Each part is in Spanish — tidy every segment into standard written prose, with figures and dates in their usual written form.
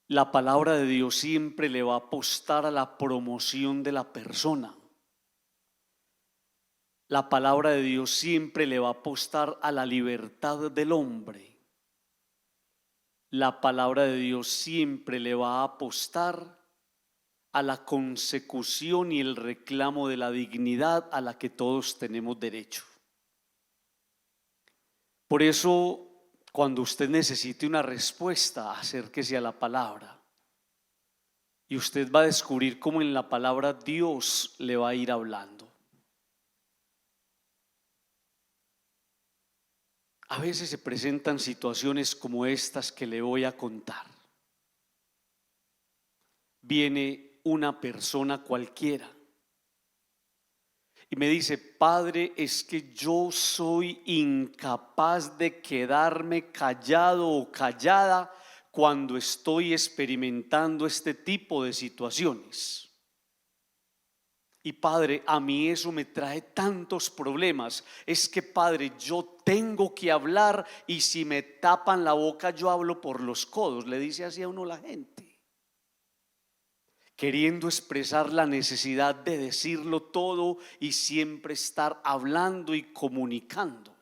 La palabra de Dios siempre le va a apostar a la promoción de la persona. La palabra de Dios siempre le va a apostar a la libertad del hombre. La palabra de Dios siempre le va a apostar a la consecución y el reclamo de la dignidad a la que todos tenemos derecho. Por eso, cuando usted necesite una respuesta, acérquese a la palabra. Y usted va a descubrir cómo en la palabra Dios le va a ir hablando. A veces se presentan situaciones como estas que le voy a contar. Viene una persona cualquiera y me dice: Padre, es que yo soy incapaz de quedarme callado o callada cuando estoy experimentando este tipo de situaciones. Y Padre, a mí eso me trae tantos problemas. Es que Padre, yo tengo que hablar y si me tapan la boca yo hablo por los codos. Le dice así a uno la gente, queriendo expresar la necesidad de decirlo todo y siempre estar hablando y comunicando.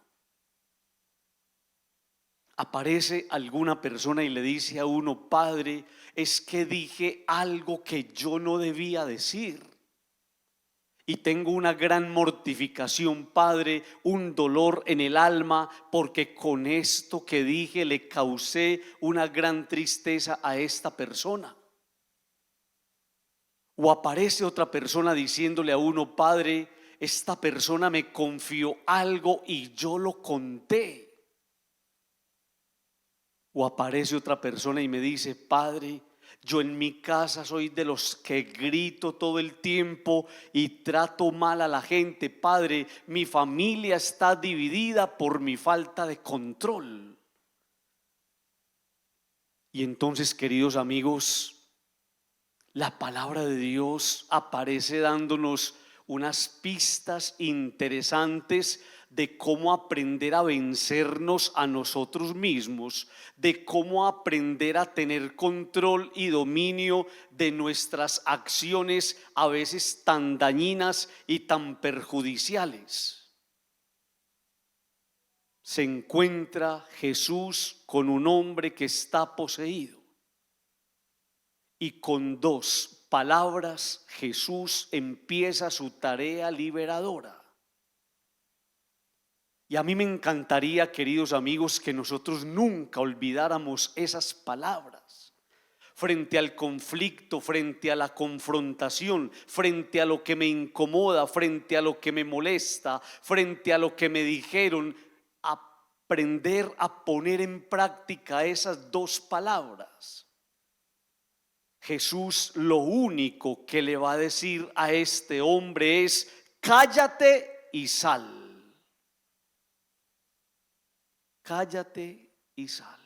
Aparece alguna persona y le dice a uno: Padre, es que dije algo que yo no debía decir y tengo una gran mortificación, Padre, un dolor en el alma, porque con esto que dije le causé una gran tristeza a esta persona. O aparece otra persona diciéndole a uno: Padre, esta persona me confió algo y yo lo conté. O aparece otra persona y me dice: Padre, yo en mi casa soy de los que grito todo el tiempo y trato mal a la gente. Padre, mi familia está dividida por mi falta de control. Y entonces, queridos amigos, la palabra de Dios aparece dándonos unas pistas interesantes de cómo aprender a vencernos a nosotros mismos, de cómo aprender a tener control y dominio de nuestras acciones, a veces tan dañinas y tan perjudiciales. Se encuentra Jesús con un hombre que está poseído. Y con dos palabras Jesús empieza su tarea liberadora. Y a mí me encantaría, queridos amigos, que nosotros nunca olvidáramos esas palabras. Frente al conflicto, frente a la confrontación, frente a lo que me incomoda, frente a lo que me molesta, frente a lo que me dijeron, aprender a poner en práctica esas dos palabras. Jesús lo único que le va a decir a este hombre es: cállate y sal. Cállate y sal.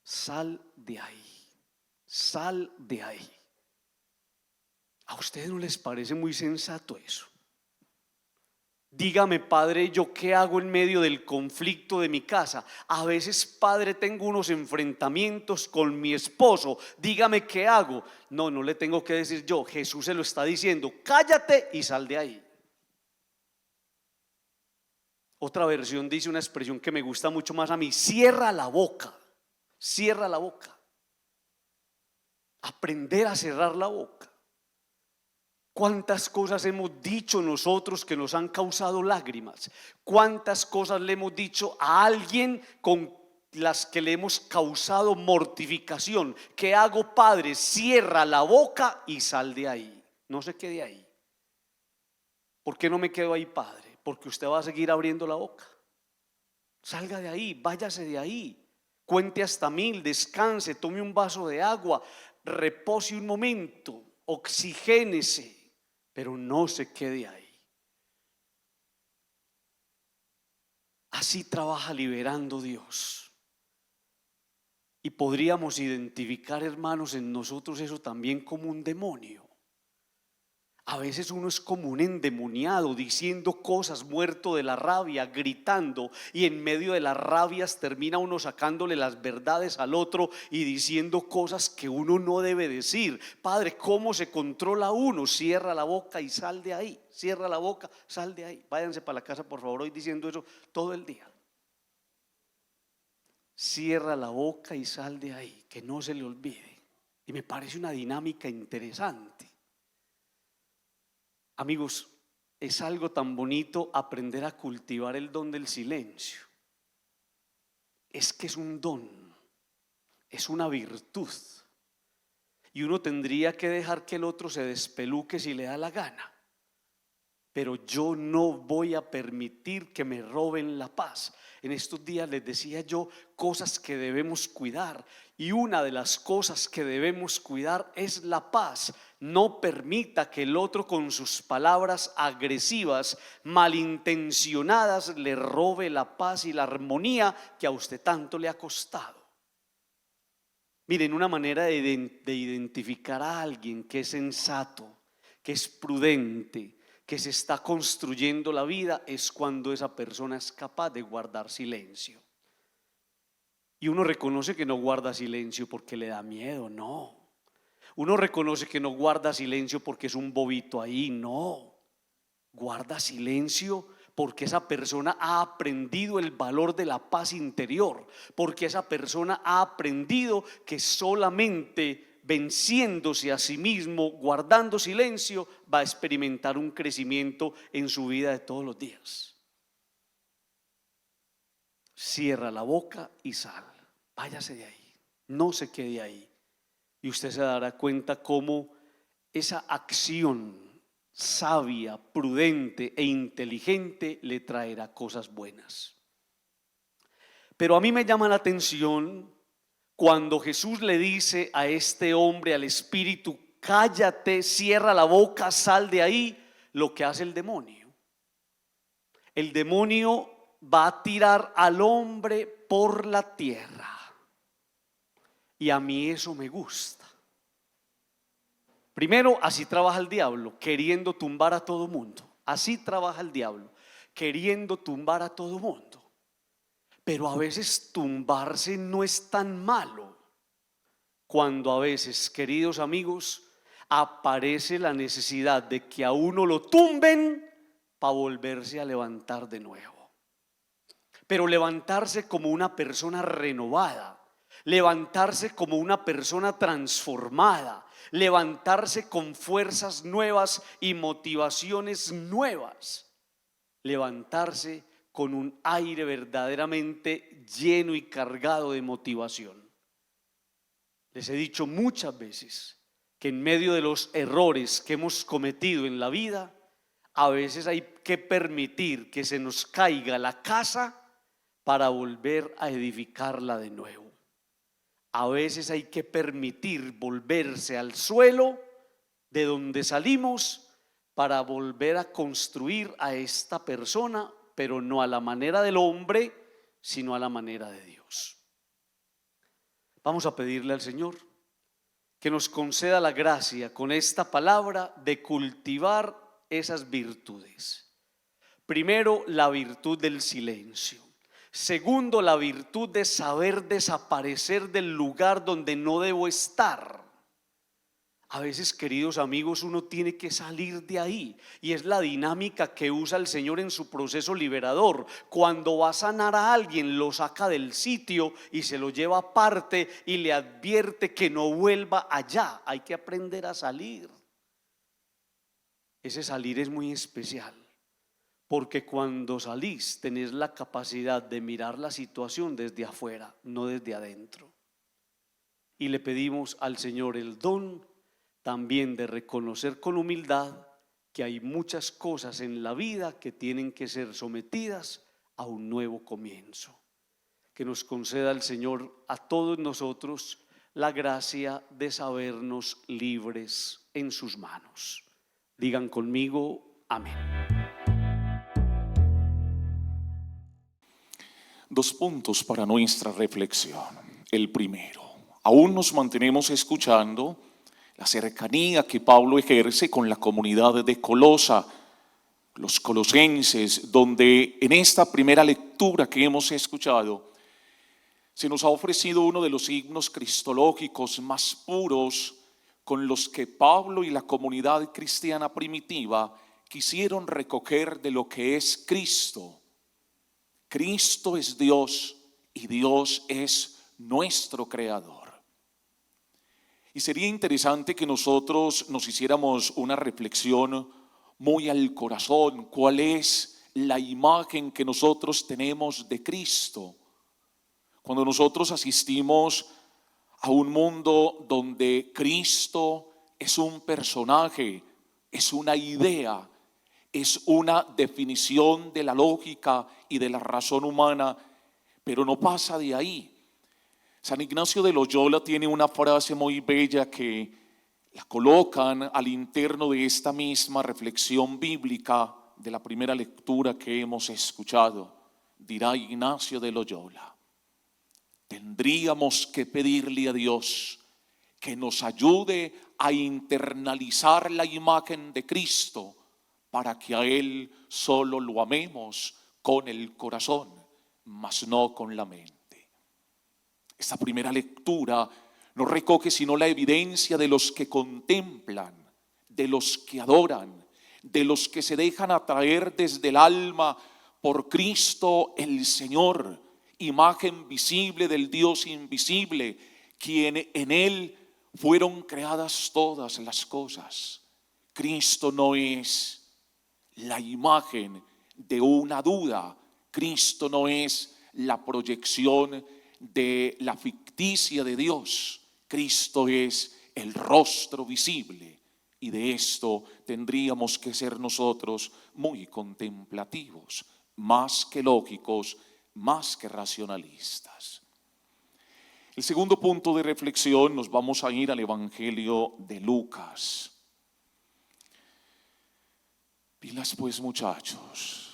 Sal de ahí. Sal de ahí. ¿A ustedes no les parece muy sensato eso? Dígame, Padre, ¿yo qué hago en medio del conflicto de mi casa? A veces, Padre, tengo unos enfrentamientos con mi esposo. Dígame qué hago. No, no le tengo que decir yo. Jesús se lo está diciendo: cállate y sal de ahí. Otra versión dice una expresión que me gusta mucho más a mí: cierra la boca. Cierra la boca. Aprender a cerrar la boca. ¿Cuántas cosas hemos dicho nosotros que nos han causado lágrimas? ¿Cuántas cosas le hemos dicho a alguien con las que le hemos causado mortificación? ¿Qué hago, Padre? Cierra la boca y sal de ahí. No se quede ahí. ¿Por qué no me quedo ahí, Padre? Porque usted va a seguir abriendo la boca. Salga de ahí, váyase de ahí. Cuente hasta 1000, descanse, tome un vaso de agua, repose un momento, oxigénese. Pero no se quede ahí. Así trabaja liberando Dios. Y podríamos identificar, hermanos, en nosotros eso también como un demonio. A veces uno es como un endemoniado diciendo cosas, muerto de la rabia, gritando, y en medio de las rabias termina uno sacándole las verdades al otro y diciendo cosas que uno no debe decir. Padre, ¿cómo se controla uno? Cierra la boca y sal de ahí. Cierra la boca, sal de ahí. Váyanse para la casa, por favor, hoy diciendo eso todo el día. Cierra la boca y sal de ahí, que no se le olvide. Y me parece una dinámica interesante. Amigos, es algo tan bonito aprender a cultivar el don del silencio. Es que es un don, es una virtud. Y uno tendría que dejar que el otro se despeluque si le da la gana. Pero yo no voy a permitir que me roben la paz. En estos días les decía yo cosas que debemos cuidar, y una de las cosas que debemos cuidar es la paz. No permita que el otro con sus palabras agresivas, malintencionadas, le robe la paz y la armonía que a usted tanto le ha costado. Miren, una manera de identificar a alguien que es sensato, que es prudente, que se está construyendo la vida, es cuando esa persona es capaz de guardar silencio. Y uno reconoce que no guarda silencio porque le da miedo, no. Uno reconoce que no guarda silencio porque es un bobito ahí, no. Guarda silencio porque esa persona ha aprendido el valor de la paz interior, porque esa persona ha aprendido que solamente venciéndose a sí mismo, guardando silencio, va a experimentar un crecimiento en su vida de todos los días. Cierra la boca y sal, váyase de ahí, no se quede ahí, y usted se dará cuenta cómo esa acción sabia, prudente e inteligente le traerá cosas buenas. Pero a mí me llama la atención cuando Jesús le dice a este hombre, al espíritu, cállate, cierra la boca, sal de ahí, lo que hace el demonio. El demonio va a tirar al hombre por la tierra, y a mí eso me gusta. Primero, así trabaja el diablo, queriendo tumbar a todo mundo. Así trabaja el diablo, queriendo tumbar a todo mundo. Pero a veces tumbarse no es tan malo, cuando a veces, queridos amigos, aparece la necesidad de que a uno lo tumben para volverse a levantar de nuevo. Pero levantarse como una persona renovada, levantarse como una persona transformada, levantarse con fuerzas nuevas y motivaciones nuevas, levantarse con un aire verdaderamente lleno y cargado de motivación. Les he dicho muchas veces que en medio de los errores que hemos cometido en la vida, a veces hay que permitir que se nos caiga la casa para volver a edificarla de nuevo. A veces hay que permitir volverse al suelo de donde salimos para volver a construir a esta persona, pero no a la manera del hombre, sino a la manera de Dios. Vamos a pedirle al Señor que nos conceda la gracia con esta palabra de cultivar esas virtudes. Primero, la virtud del silencio. Segundo, la virtud de saber desaparecer del lugar donde no debo estar. A veces, queridos amigos, uno tiene que salir de ahí, y es la dinámica que usa el Señor en su proceso liberador. Cuando va a sanar a alguien, lo saca del sitio y se lo lleva aparte y le advierte que no vuelva allá. Hay que aprender a salir. Ese salir es muy especial, porque cuando salís tenés la capacidad de mirar la situación desde afuera, no desde adentro. Y le pedimos al Señor el don también de reconocer con humildad que hay muchas cosas en la vida que tienen que ser sometidas a un nuevo comienzo. Que nos conceda el Señor a todos nosotros la gracia de sabernos libres en sus manos. Digan conmigo, amén. 2 puntos para nuestra reflexión. El primero, aún nos mantenemos escuchando la cercanía que Pablo ejerce con la comunidad de Colosa, los colosenses, donde en esta primera lectura que hemos escuchado se nos ha ofrecido uno de los signos cristológicos más puros con los que Pablo y la comunidad cristiana primitiva quisieron recoger de lo que es Cristo. Cristo es Dios y Dios es nuestro creador. Y sería interesante que nosotros nos hiciéramos una reflexión muy al corazón. ¿Cuál es la imagen que nosotros tenemos de Cristo? Cuando nosotros asistimos a un mundo donde Cristo es un personaje, es una idea, es una definición de la lógica y de la razón humana, pero no pasa de ahí. San Ignacio de Loyola tiene una frase muy bella que la colocan al interno de esta misma reflexión bíblica de la primera lectura que hemos escuchado. Dirá Ignacio de Loyola: tendríamos que pedirle a Dios que nos ayude a internalizar la imagen de Cristo para que a Él solo lo amemos con el corazón, mas no con la mente. Esta primera lectura no recoge sino la evidencia de los que contemplan, de los que adoran, de los que se dejan atraer desde el alma por Cristo el Señor, imagen visible del Dios invisible, quien en Él fueron creadas todas las cosas. Cristo no es la imagen de una duda, Cristo no es la proyección de la ficticia de Dios, Cristo es el rostro visible, y de esto tendríamos que ser nosotros muy contemplativos, más que lógicos, más que racionalistas. El segundo punto de reflexión, nos vamos a ir al Evangelio de Lucas. Pilas pues, muchachos.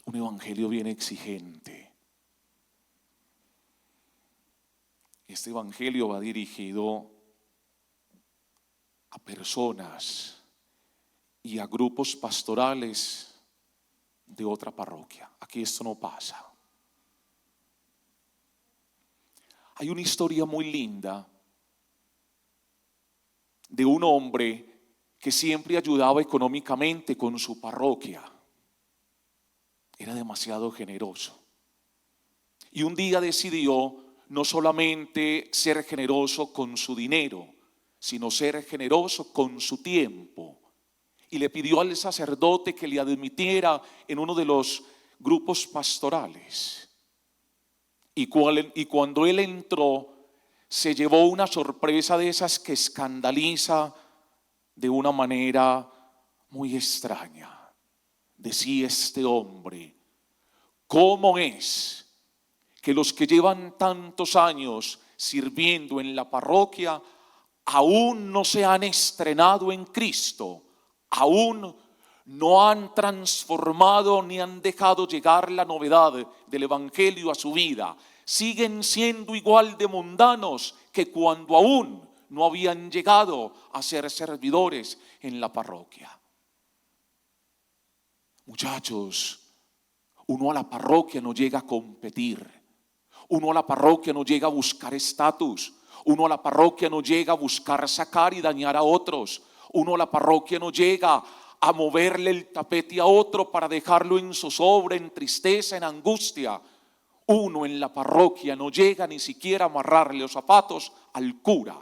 Un evangelio bien exigente. Este evangelio va dirigido a personas y a grupos pastorales de otra parroquia. Aquí esto no pasa. Hay una historia muy linda de un hombre que siempre ayudaba económicamente con su parroquia. Era demasiado generoso. Y un día decidió no solamente ser generoso con su dinero, sino ser generoso con su tiempo. Y le pidió al sacerdote que le admitiera en uno de los grupos pastorales. Y cuando él entró, se llevó una sorpresa de esas que escandaliza de una manera muy extraña. Decía este hombre: ¿cómo es que los que llevan tantos años sirviendo en la parroquia aún no se han estrenado en Cristo? Aún no han transformado ni han dejado llegar la novedad del Evangelio a su vida. Siguen siendo igual de mundanos que cuando aún no habían llegado a ser servidores en la parroquia. Muchachos, uno a la parroquia no llega a competir. Uno a la parroquia no llega a buscar estatus. Uno a la parroquia no llega a buscar sacar y dañar a otros. Uno a la parroquia no llega a moverle el tapete a otro para dejarlo en zozobra, en tristeza, en angustia. Uno en la parroquia no llega ni siquiera a amarrarle los zapatos al cura,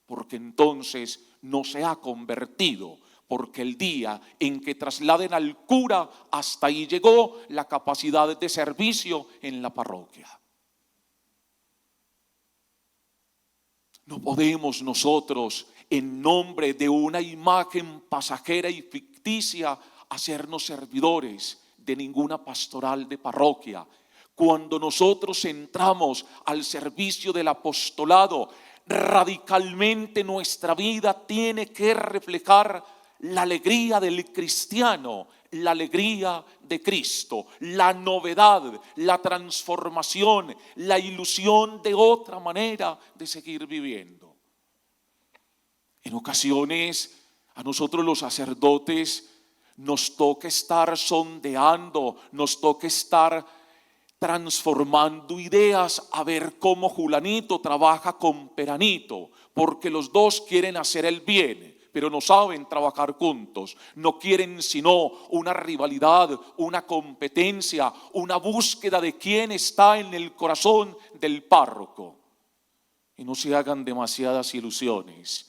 porque entonces no se ha convertido. Porque el día en que trasladen al cura, hasta ahí llegó la capacidad de servicio en la parroquia. No podemos nosotros, en nombre de una imagen pasajera y ficticia, hacernos servidores de ninguna pastoral de parroquia. Cuando nosotros entramos al servicio del apostolado, radicalmente nuestra vida tiene que reflejar la alegría del cristiano, la alegría de Cristo, la novedad, la transformación, la ilusión de otra manera de seguir viviendo. En ocasiones a nosotros los sacerdotes nos toca estar sondeando, nos toca estar transformando ideas a ver cómo Julanito trabaja con Peranito, porque los dos quieren hacer el bien, pero no saben trabajar juntos, no quieren sino una rivalidad, una competencia, una búsqueda de quién está en el corazón del párroco. Y no se hagan demasiadas ilusiones.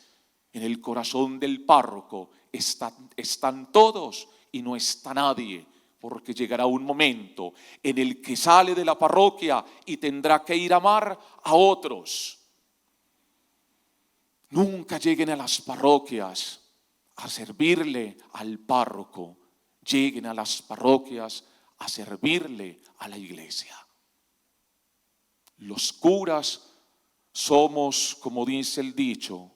En el corazón del párroco están todos y no está nadie, porque llegará un momento en el que sale de la parroquia y tendrá que ir a amar a otros. Nunca lleguen a las parroquias a servirle al párroco, lleguen a las parroquias a servirle a la iglesia. Los curas somos, como dice el dicho,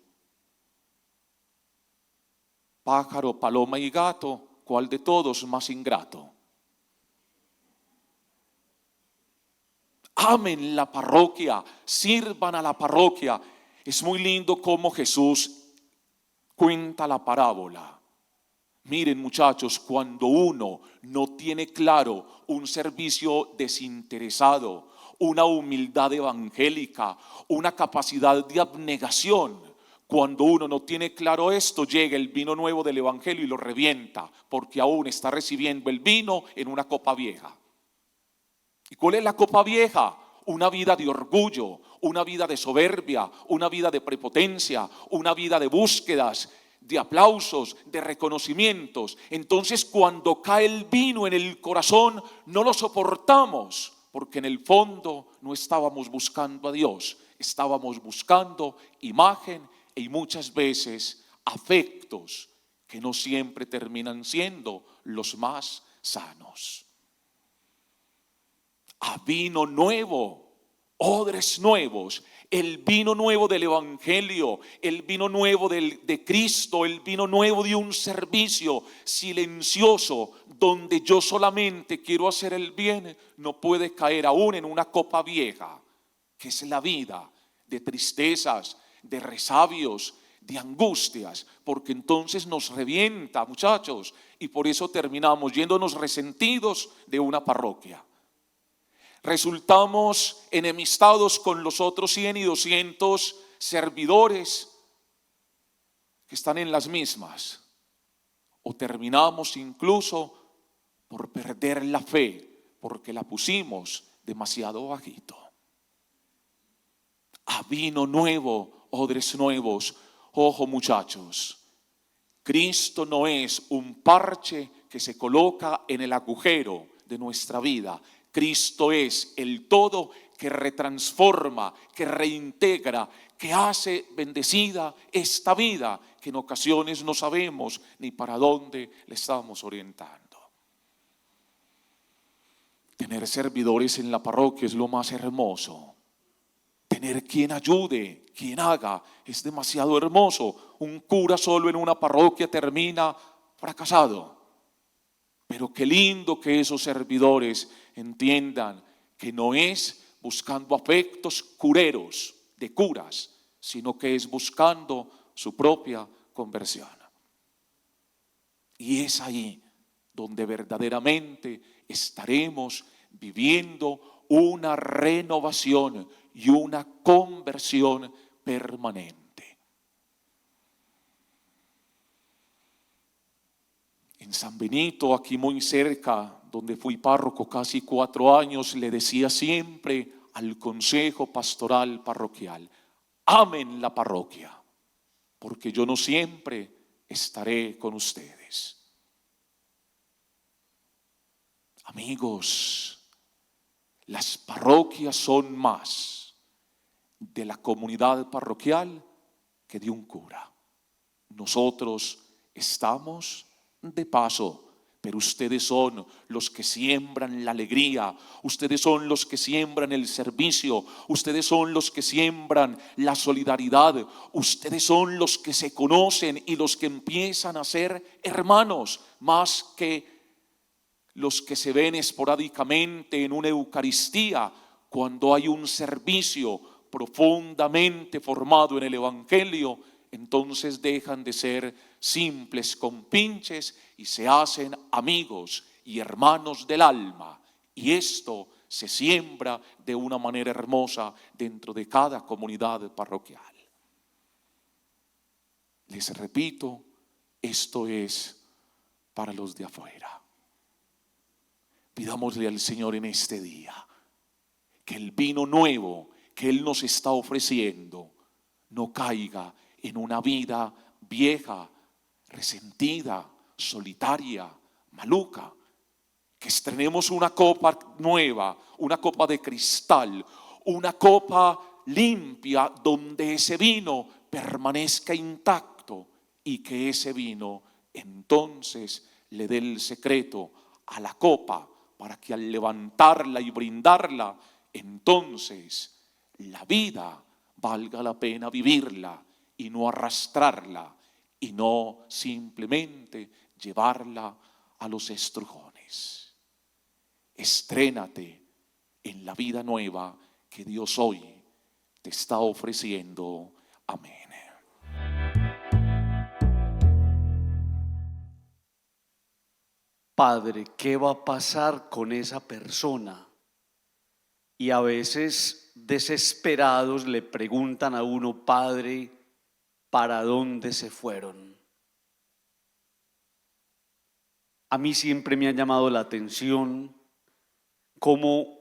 pájaro, paloma y gato, ¿cuál de todos más ingrato? Amen la parroquia, sirvan a la parroquia. Es muy lindo cómo Jesús cuenta la parábola. Miren, muchachos, cuando uno no tiene claro un servicio desinteresado, una humildad evangélica, una capacidad de abnegación, cuando uno no tiene claro esto, llega el vino nuevo del evangelio y lo revienta, porque aún está recibiendo el vino en una copa vieja. ¿Y cuál es la copa vieja? Una vida de orgullo, una vida de soberbia, una vida de prepotencia, una vida de búsquedas, de aplausos, de reconocimientos. Entonces, cuando cae el vino en el corazón, no lo soportamos, porque en el fondo no estábamos buscando a Dios, estábamos buscando imagen y muchas veces afectos que no siempre terminan siendo los más sanos. A vino nuevo, odres nuevos, el vino nuevo del evangelio, el vino nuevo de Cristo, el vino nuevo de un servicio silencioso donde yo solamente quiero hacer el bien, no puede caer aún en una copa vieja, que es la vida de tristezas, de resabios, de angustias, porque entonces nos revienta, muchachos, y por eso terminamos yéndonos resentidos de una parroquia. Resultamos enemistados con los otros 100 y 200 servidores que están en las mismas, o terminamos incluso por perder la fe porque la pusimos demasiado bajito. A vino nuevo, odres nuevos. Ojo, muchachos, Cristo no es un parche que se coloca en el agujero de nuestra vida. Cristo es el todo que retransforma, que reintegra, que hace bendecida esta vida que en ocasiones no sabemos ni para dónde le estamos orientando. Tener servidores en la parroquia es lo más hermoso. Tener quien ayude, quien haga, es demasiado hermoso. Un cura solo en una parroquia termina fracasado. Pero qué lindo que esos servidores entiendan que no es buscando afectos cureros de curas, sino que es buscando su propia conversión. Y es ahí donde verdaderamente estaremos viviendo una renovación y una conversión permanente. En San Benito, aquí muy cerca, donde fui párroco casi 4 años, le decía siempre al consejo pastoral parroquial: amen la parroquia, porque yo no siempre estaré con ustedes. Amigos, las parroquias son más de la comunidad parroquial que de un cura. Nosotros estamos de paso, pero ustedes son los que siembran la alegría, ustedes son los que siembran el servicio, ustedes son los que siembran la solidaridad, ustedes son los que se conocen y los que empiezan a ser hermanos más que los que se ven esporádicamente en una Eucaristía, cuando hay un servicio profundamente formado en el Evangelio, entonces dejan de ser simples compinches y se hacen amigos y hermanos del alma. Y esto se siembra de una manera hermosa dentro de cada comunidad parroquial. Les repito, esto es para los de afuera. Pidámosle al Señor en este día que el vino nuevo que Él nos está ofreciendo no caiga en una vida vieja, resentida, solitaria, maluca. Que estrenemos una copa nueva, una copa de cristal, una copa limpia donde ese vino permanezca intacto y que ese vino entonces le dé el secreto a la copa para que al levantarla y brindarla, entonces la vida valga la pena vivirla y no arrastrarla y no simplemente llevarla a los estrujones. Estrénate en la vida nueva que Dios hoy te está ofreciendo. Amén. Padre, ¿qué va a pasar con esa persona? Y a veces desesperados le preguntan a uno: Padre, ¿para dónde se fueron? A mí siempre me ha llamado la atención cómo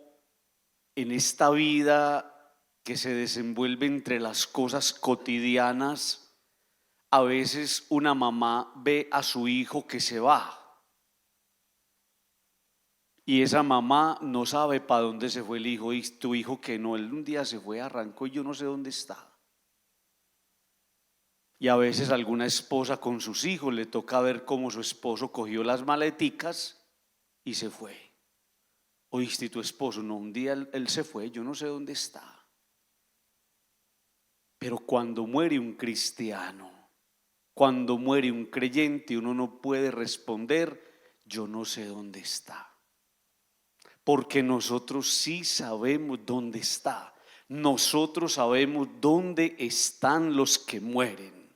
en esta vida que se desenvuelve entre las cosas cotidianas, a veces una mamá ve a su hijo que se va y esa mamá no sabe para dónde se fue el hijo. Y tu hijo, que no, él un día se fue, arrancó y yo no sé dónde está. Y a veces alguna esposa con sus hijos le toca ver cómo su esposo cogió las maleticas y se fue. Oíste, tu esposo, no, un día él se fue, yo no sé dónde está. Pero cuando muere un cristiano, cuando muere un creyente, uno no puede responder: yo no sé dónde está. Porque nosotros sí sabemos dónde está. Nosotros sabemos dónde están los que mueren.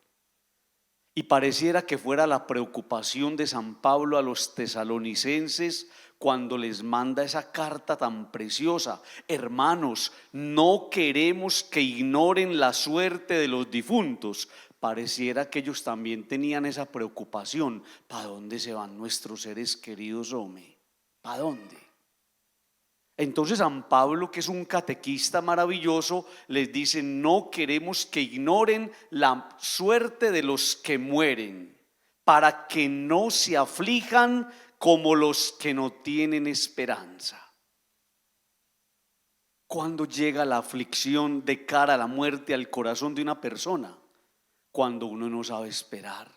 Y pareciera que fuera la preocupación de San Pablo a los tesalonicenses cuando les manda esa carta tan preciosa: hermanos, no queremos que ignoren la suerte de los difuntos. Pareciera que ellos también tenían esa preocupación: ¿para dónde se van nuestros seres queridos, hombre? ¿Para dónde? Entonces San Pablo, que es un catequista maravilloso, les dice: no queremos que ignoren la suerte de los que mueren, para que no se aflijan como los que no tienen esperanza. ¿Cuándo llega la aflicción de cara a la muerte al corazón de una persona? Cuando uno no sabe esperar.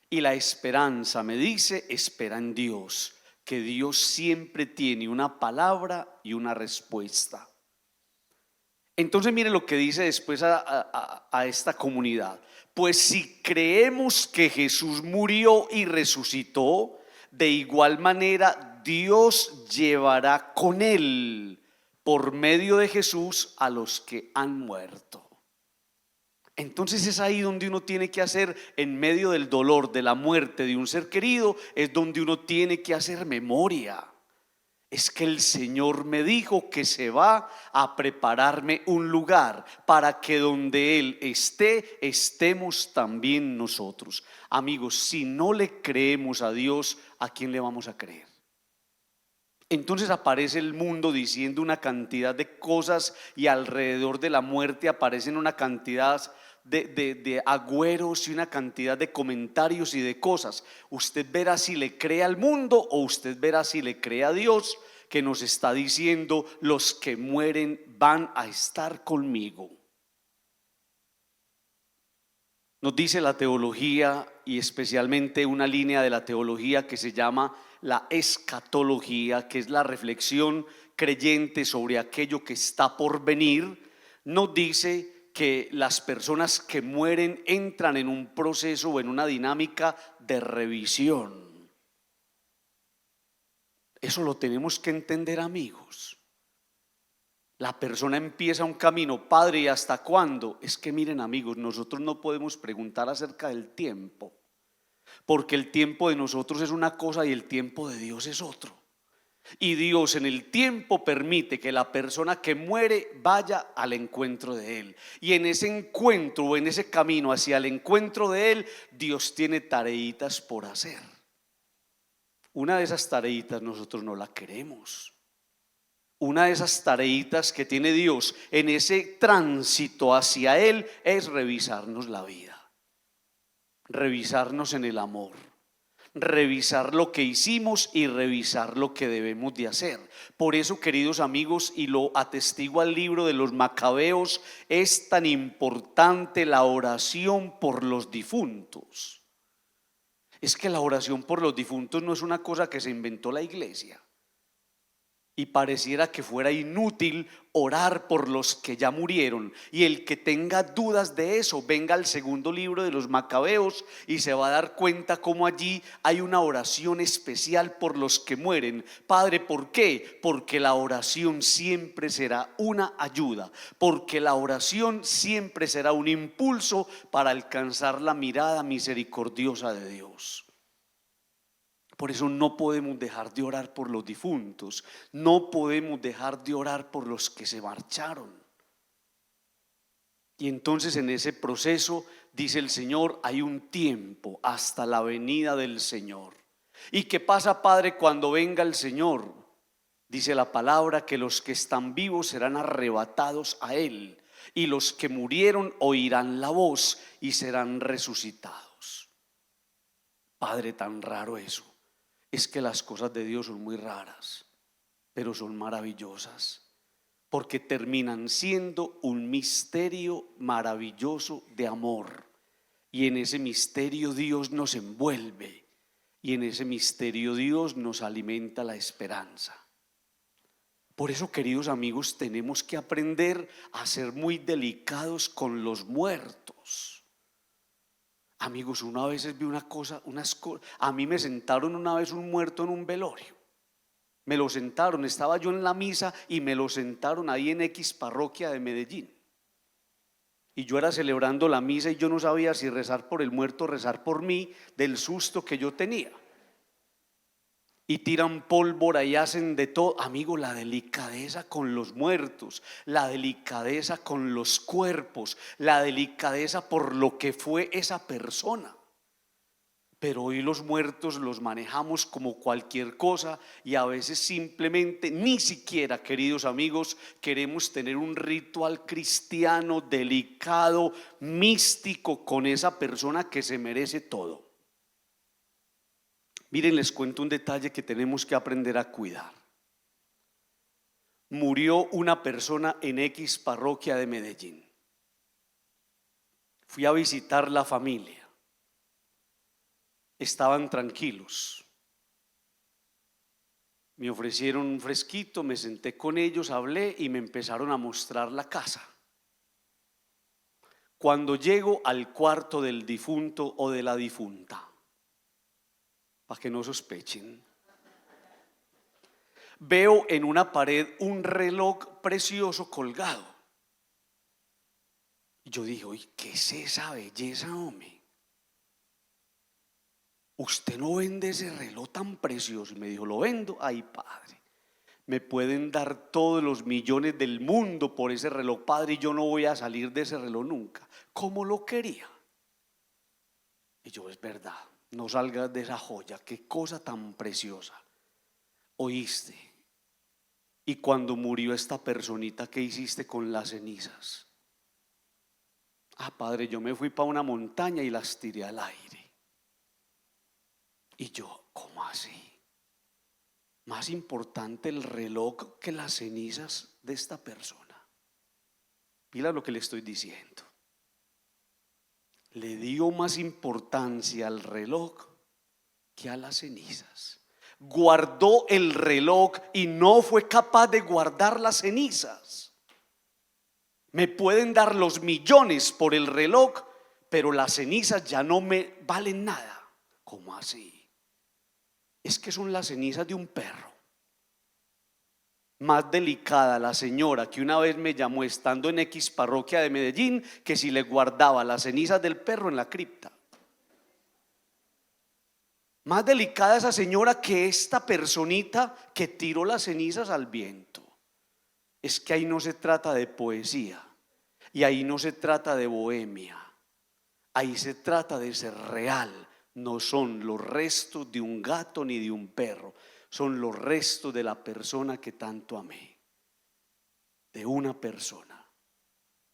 Y la esperanza, me dice, espera en Dios, que Dios siempre tiene una palabra y una respuesta. Entonces mire lo que dice después a esta comunidad: pues si creemos que Jesús murió y resucitó, de igual manera Dios llevará con él por medio de Jesús a los que han muerto. Entonces es ahí donde uno tiene que hacer, en medio del dolor de la muerte de un ser querido, es donde uno tiene que hacer memoria. Es que el Señor me dijo que se va a prepararme un lugar para que donde Él esté, estemos también nosotros. Amigos, si no le creemos a Dios, ¿a quién le vamos a creer? Entonces aparece el mundo diciendo una cantidad de cosas y alrededor de la muerte aparecen una cantidad de agüeros y una cantidad de comentarios y de cosas. Usted verá si le cree al mundo o usted verá si le cree a Dios, que nos está diciendo: los que mueren van a estar conmigo. Nos dice la teología, y especialmente una línea de la teología que se llama la escatología, que es la reflexión creyente sobre aquello que está por venir. Nos dice que las personas que mueren entran en un proceso o en una dinámica de revisión. Eso lo tenemos que entender, amigos. La persona empieza un camino, Padre, ¿y hasta cuándo? Es que miren, amigos, nosotros no podemos preguntar acerca del tiempo, porque el tiempo de nosotros es una cosa y el tiempo de Dios es otro. Y Dios en el tiempo permite que la persona que muere vaya al encuentro de Él. Y en ese encuentro o en ese camino hacia el encuentro de Él, Dios tiene tareitas por hacer. Una de esas tareitas nosotros no la queremos. Una de esas tareitas que tiene Dios en ese tránsito hacia Él es revisarnos la vida, revisarnos en el amor, revisar lo que hicimos y revisar lo que debemos de hacer. Por eso, queridos amigos, y lo atestigua el libro de los Macabeos, es tan importante la oración por los difuntos. Es que la oración por los difuntos no es una cosa que se inventó la iglesia. Y pareciera que fuera inútil orar por los que ya murieron. Y el que tenga dudas de eso, venga al segundo libro de los Macabeos y se va a dar cuenta cómo allí hay una oración especial por los que mueren. Padre, ¿por qué? Porque la oración siempre será una ayuda, porque la oración siempre será un impulso para alcanzar la mirada misericordiosa de Dios. Por eso no podemos dejar de orar por los difuntos, no podemos dejar de orar por los que se marcharon. Y entonces en ese proceso, dice el Señor, hay un tiempo hasta la venida del Señor. ¿Y qué pasa, Padre, cuando venga el Señor? Dice la palabra que los que están vivos serán arrebatados a Él, y los que murieron oirán la voz y serán resucitados. Padre, tan raro eso. Es que las cosas de Dios son muy raras, pero son maravillosas, porque terminan siendo un misterio maravilloso de amor. Y en ese misterio Dios nos envuelve, y en ese misterio Dios nos alimenta la esperanza. Por eso, queridos amigos, tenemos que aprender a ser muy delicados con los muertos. Amigos, una vez vi a mí me sentaron una vez un muerto en un velorio. Me lo sentaron, estaba yo en la misa y me lo sentaron ahí en X parroquia de Medellín. Y yo era celebrando la misa y yo no sabía si rezar por el muerto o rezar por mí, del susto que yo tenía. Y tiran pólvora y hacen de todo. Amigo, la delicadeza con los muertos, la delicadeza con los cuerpos, la delicadeza por lo que fue esa persona. Pero hoy los muertos los manejamos como cualquier cosa y a veces simplemente, ni siquiera, queridos amigos, queremos tener un ritual cristiano delicado, místico con esa persona que se merece todo. Miren, les cuento un detalle que tenemos que aprender a cuidar. Murió una persona en X parroquia de Medellín. Fui a visitar la familia. Estaban tranquilos. Me ofrecieron un fresquito, me senté con ellos, hablé y me empezaron a mostrar la casa. Cuando llego al cuarto del difunto o de la difunta, para que no sospechen, veo en una pared un reloj precioso colgado. Y yo dije, oye, ¿qué es esa belleza, hombre? ¿Usted no vende ese reloj tan precioso? Y me dijo, lo vendo. Ay, padre, me pueden dar todos los millones del mundo por ese reloj, padre, y yo no voy a salir de ese reloj nunca. ¿Cómo lo quería? Y yo, es verdad. No salgas de esa joya, qué cosa tan preciosa. Oíste. Y cuando murió esta personita, ¿qué hiciste con las cenizas? Ah, padre, yo me fui para una montaña y las tiré al aire. Y yo, ¿cómo así? Más importante el reloj que las cenizas de esta persona. Mira lo que le estoy diciendo. Le dio más importancia al reloj que a las cenizas. Guardó el reloj y no fue capaz de guardar las cenizas. Me pueden dar los millones por el reloj, pero las cenizas ya no me valen nada. ¿Cómo así? Es que son las cenizas de un perro. Más delicada la señora que una vez me llamó estando en X parroquia de Medellín, que si le guardaba las cenizas del perro en la cripta. Más delicada esa señora que esta personita que tiró las cenizas al viento. Es que ahí no se trata de poesía y ahí no se trata de bohemia. Ahí se trata de ser real. No son los restos de un gato ni de un perro. Son los restos de la persona que tanto amé. De una persona.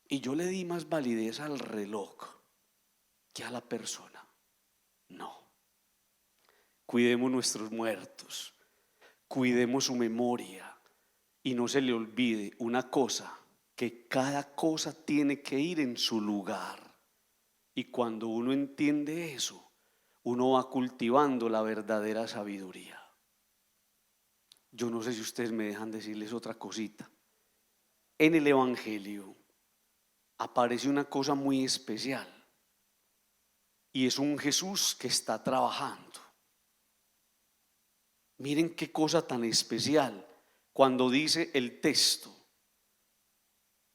Y yo le di más validez al reloj que a la persona. No. Cuidemos nuestros muertos. Cuidemos su memoria. Y no se le olvide una cosa, que cada cosa tiene que ir en su lugar. Y cuando uno entiende eso, uno va cultivando la verdadera sabiduría. Yo no sé si ustedes me dejan decirles otra cosita. En el Evangelio aparece una cosa muy especial y es un Jesús que está trabajando. Miren qué cosa tan especial cuando dice el texto: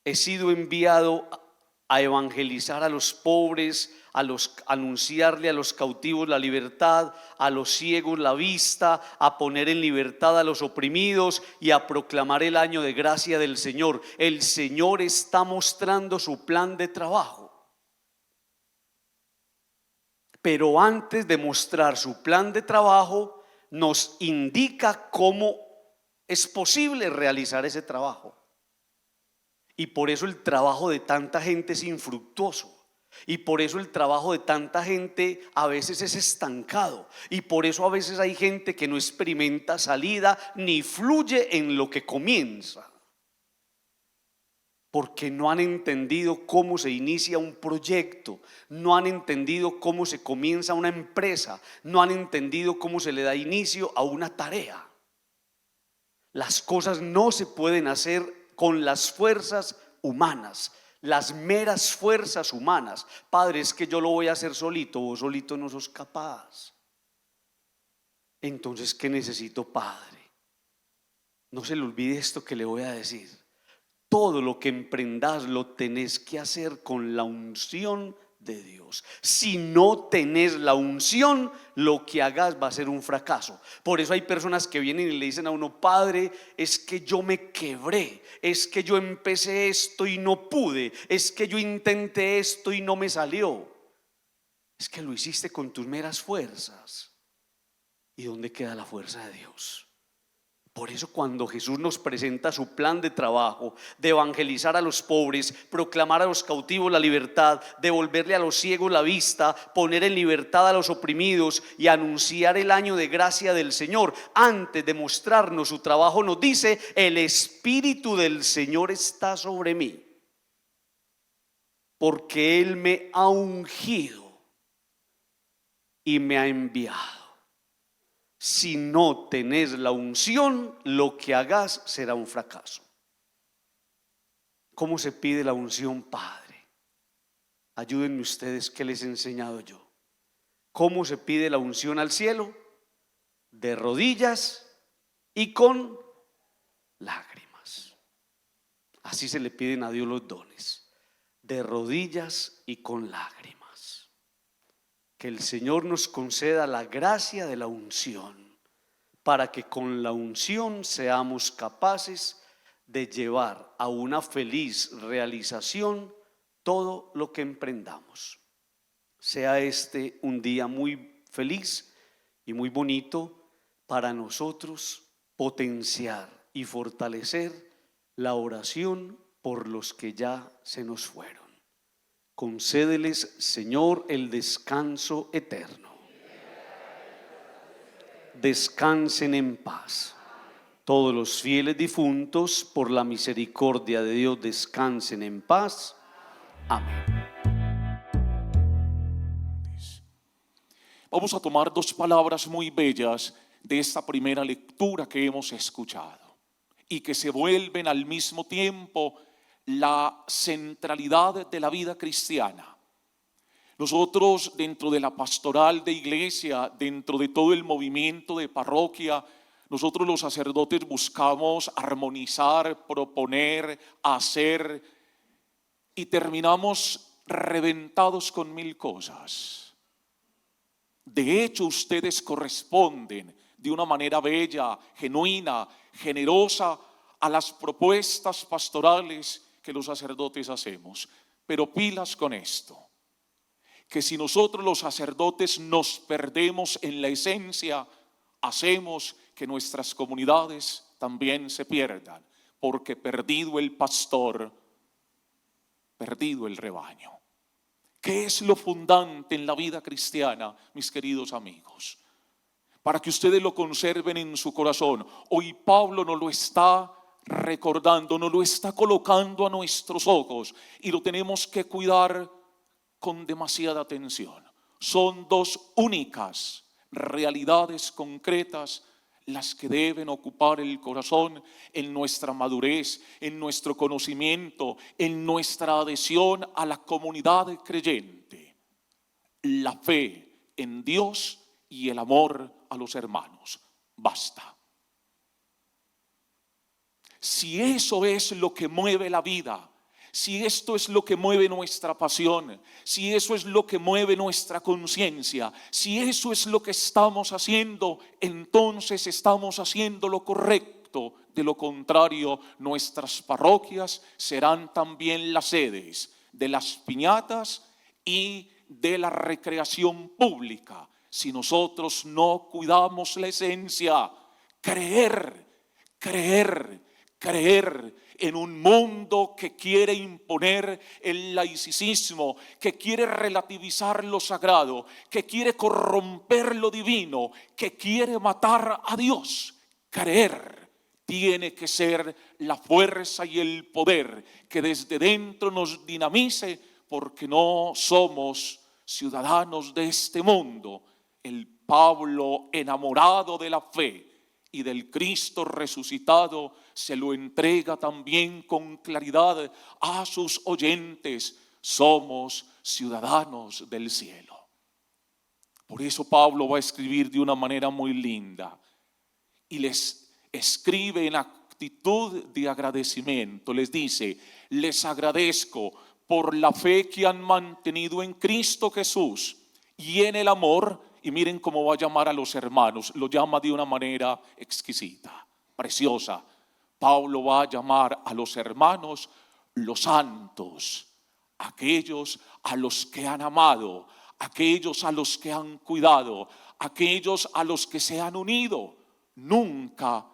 he sido enviado a evangelizar a los pobres, anunciarle a los cautivos la libertad, a los ciegos la vista, a poner en libertad a los oprimidos y a proclamar el año de gracia del Señor. El Señor está mostrando su plan de trabajo. Pero antes de mostrar su plan de trabajo, nos indica cómo es posible realizar ese trabajo. Y por eso el trabajo de tanta gente es infructuoso. Y por eso el trabajo de tanta gente a veces es estancado. Y por eso a veces hay gente que no experimenta salida ni fluye en lo que comienza. Porque no han entendido cómo se inicia un proyecto, no han entendido cómo se comienza una empresa, no han entendido cómo se le da inicio a una tarea. Las cosas no se pueden hacer con las fuerzas humanas, las meras fuerzas humanas. Padre, es que yo lo voy a hacer solito, vos solito no sos capaz. Entonces, ¿qué necesito, Padre? No se le olvide esto que le voy a decir. Todo lo que emprendas lo tenés que hacer con la unción de Dios. Si no tenés la unción, lo que hagas va a ser un fracaso. Por eso hay personas que vienen y le dicen a uno: Padre, es que yo me quebré, es que yo empecé esto y no pude, es que yo intenté esto y no me salió. Es que lo hiciste con tus meras fuerzas. ¿Y dónde queda la fuerza de Dios? Por eso cuando Jesús nos presenta su plan de trabajo, de evangelizar a los pobres, proclamar a los cautivos la libertad, devolverle a los ciegos la vista, poner en libertad a los oprimidos y anunciar el año de gracia del Señor, antes de mostrarnos su trabajo nos dice: el Espíritu del Señor está sobre mí, porque Él me ha ungido y me ha enviado. Si no tenés la unción, lo que hagas será un fracaso. ¿Cómo se pide la unción, Padre? Ayúdenme ustedes, ¿qué les he enseñado yo? ¿Cómo se pide la unción al cielo? De rodillas y con lágrimas. Así se le piden a Dios los dones, de rodillas y con lágrimas. Que el Señor nos conceda la gracia de la unción, para que con la unción seamos capaces de llevar a una feliz realización todo lo que emprendamos. Sea este un día muy feliz y muy bonito para nosotros potenciar y fortalecer la oración por los que ya se nos fueron. Concédeles, Señor, el descanso eterno. Descansen en paz. Todos los fieles difuntos, por la misericordia de Dios, descansen en paz. Amén. Vamos a tomar dos palabras muy bellas de esta primera lectura que hemos escuchado y que se vuelven al mismo tiempo la centralidad de la vida cristiana. Nosotros, dentro de la pastoral de iglesia, dentro de todo el movimiento de parroquia, nosotros los sacerdotes buscamos armonizar, proponer, hacer y terminamos reventados con mil cosas. De hecho, ustedes corresponden de una manera bella, genuina, generosa a las propuestas pastorales que los sacerdotes hacemos. Pero pilas con esto, que si nosotros los sacerdotes nos perdemos en la esencia, hacemos que nuestras comunidades también se pierdan, porque perdido el pastor, perdido el rebaño. ¿Qué es lo fundante en la vida cristiana, mis queridos amigos? Para que ustedes lo conserven en su corazón. Hoy Pablo nos lo está recordando, nos lo está colocando a nuestros ojos y lo tenemos que cuidar con demasiada atención. Son dos únicas realidades concretas las que deben ocupar el corazón en nuestra madurez, en nuestro conocimiento, en nuestra adhesión a la comunidad creyente: la fe en Dios y el amor a los hermanos. Basta. Si eso es lo que mueve la vida, si esto es lo que mueve nuestra pasión, si eso es lo que mueve nuestra conciencia, si eso es lo que estamos haciendo, entonces estamos haciendo lo correcto. De lo contrario, nuestras parroquias serán también las sedes de las piñatas y de la recreación pública. Si nosotros no cuidamos la esencia, creer en un mundo que quiere imponer el laicismo, que quiere relativizar lo sagrado, que quiere corromper lo divino, que quiere matar a Dios. Creer tiene que ser la fuerza y el poder que desde dentro nos dinamice, porque no somos ciudadanos de este mundo. El Pablo, enamorado de la fe y del Cristo resucitado, se lo entrega también con claridad a sus oyentes: somos ciudadanos del cielo. Por eso Pablo va a escribir de una manera muy linda y les escribe en actitud de agradecimiento. Les dice: les agradezco por la fe que han mantenido en Cristo Jesús y en el amor. Y miren cómo va a llamar a los hermanos. Lo llama de una manera exquisita, preciosa. Pablo va a llamar a los hermanos los santos, aquellos a los que han amado, aquellos a los que han cuidado, aquellos a los que se han unido. Nunca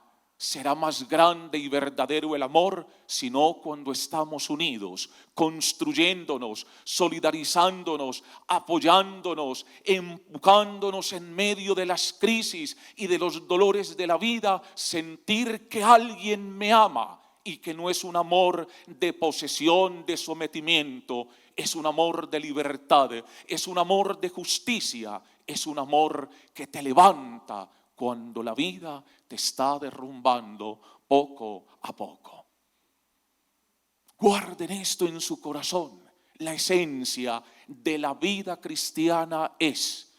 será más grande y verdadero el amor sino cuando estamos unidos, construyéndonos, solidarizándonos, apoyándonos, empujándonos en medio de las crisis y de los dolores de la vida. Sentir que alguien me ama y que no es un amor de posesión, de sometimiento, es un amor de libertad, es un amor de justicia, es un amor que te levanta cuando la vida te está derrumbando poco a poco. Guarden esto en su corazón. La esencia de la vida cristiana es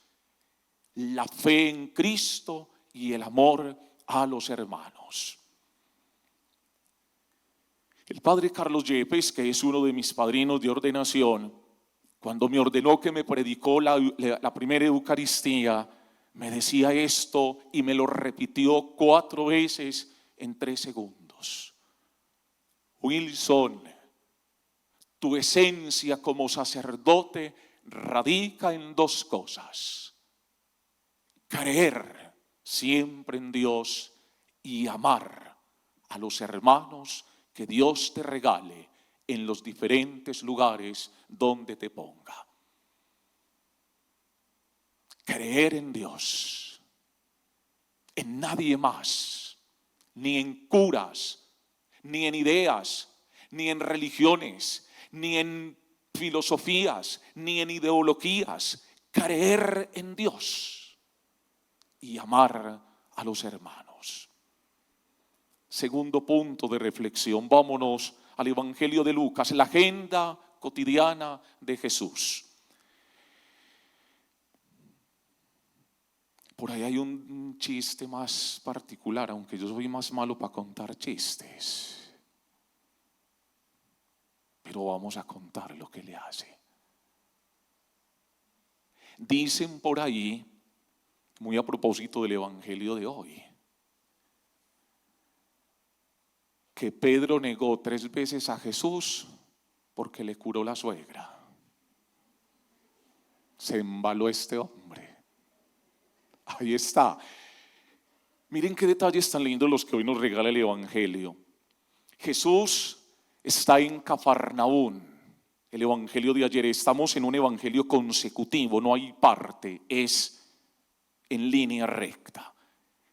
la fe en Cristo y el amor a los hermanos. El padre Carlos Yepes, que es uno de mis padrinos de ordenación, cuando me ordenó, que me predicó la primera Eucaristía, me decía esto y me lo repitió 4 veces en 3 segundos. Wilson, tu esencia como sacerdote radica en 2 cosas: creer siempre en Dios y amar a los hermanos que Dios te regale en los diferentes lugares donde te ponga. Creer en Dios, en nadie más, ni en curas, ni en ideas, ni en religiones, ni en filosofías, ni en ideologías. Creer en Dios y amar a los hermanos. Segundo punto de reflexión, vámonos al Evangelio de Lucas, la agenda cotidiana de Jesús. Por ahí hay un chiste más particular, aunque yo soy más malo para contar chistes. Pero vamos a contar lo que le hace. Dicen por ahí, muy a propósito del evangelio de hoy, que Pedro negó 3 veces a Jesús porque le curó la suegra. Se embaló este hombre. Ahí está. Miren qué detalles tan lindos los que hoy nos regala el evangelio. Jesús está en Cafarnaún. El evangelio de ayer, estamos en un evangelio consecutivo, no hay parte, es en línea recta.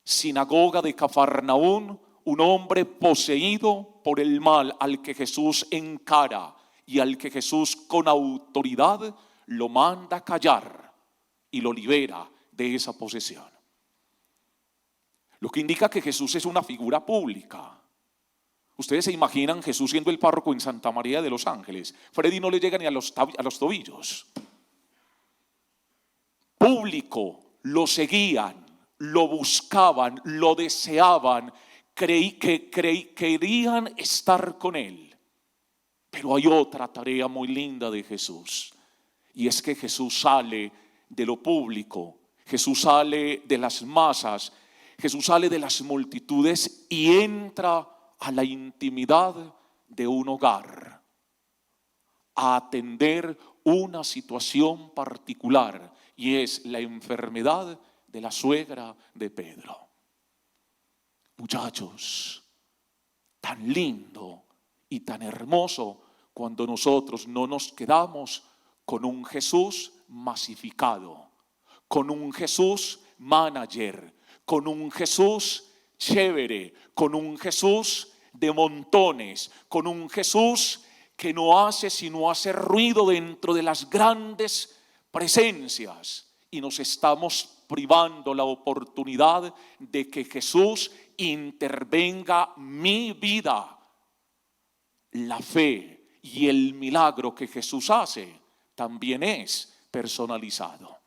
Sinagoga de Cafarnaún, un hombre poseído por el mal al que Jesús encara y al que Jesús con autoridad lo manda callar y lo libera de esa posesión. Lo que indica que Jesús es una figura pública. Ustedes se imaginan Jesús siendo el párroco en Santa María de los Ángeles. Freddy no le llega ni a los tobillos. Público, lo seguían, lo buscaban, lo deseaban, querían estar con él. Pero hay otra tarea muy linda de Jesús, y es que Jesús sale de lo público, Jesús sale de las masas, Jesús sale de las multitudes y entra a la intimidad de un hogar, a atender una situación particular, y es la enfermedad de la suegra de Pedro. Muchachos, tan lindo y tan hermoso cuando nosotros no nos quedamos con un Jesús masificado, con un Jesús manager, con un Jesús chévere, con un Jesús de montones, con un Jesús que no hace sino hacer ruido dentro de las grandes presencias, y nos estamos privando la oportunidad de que Jesús intervenga mi vida. La fe y el milagro que Jesús hace también es personalizado.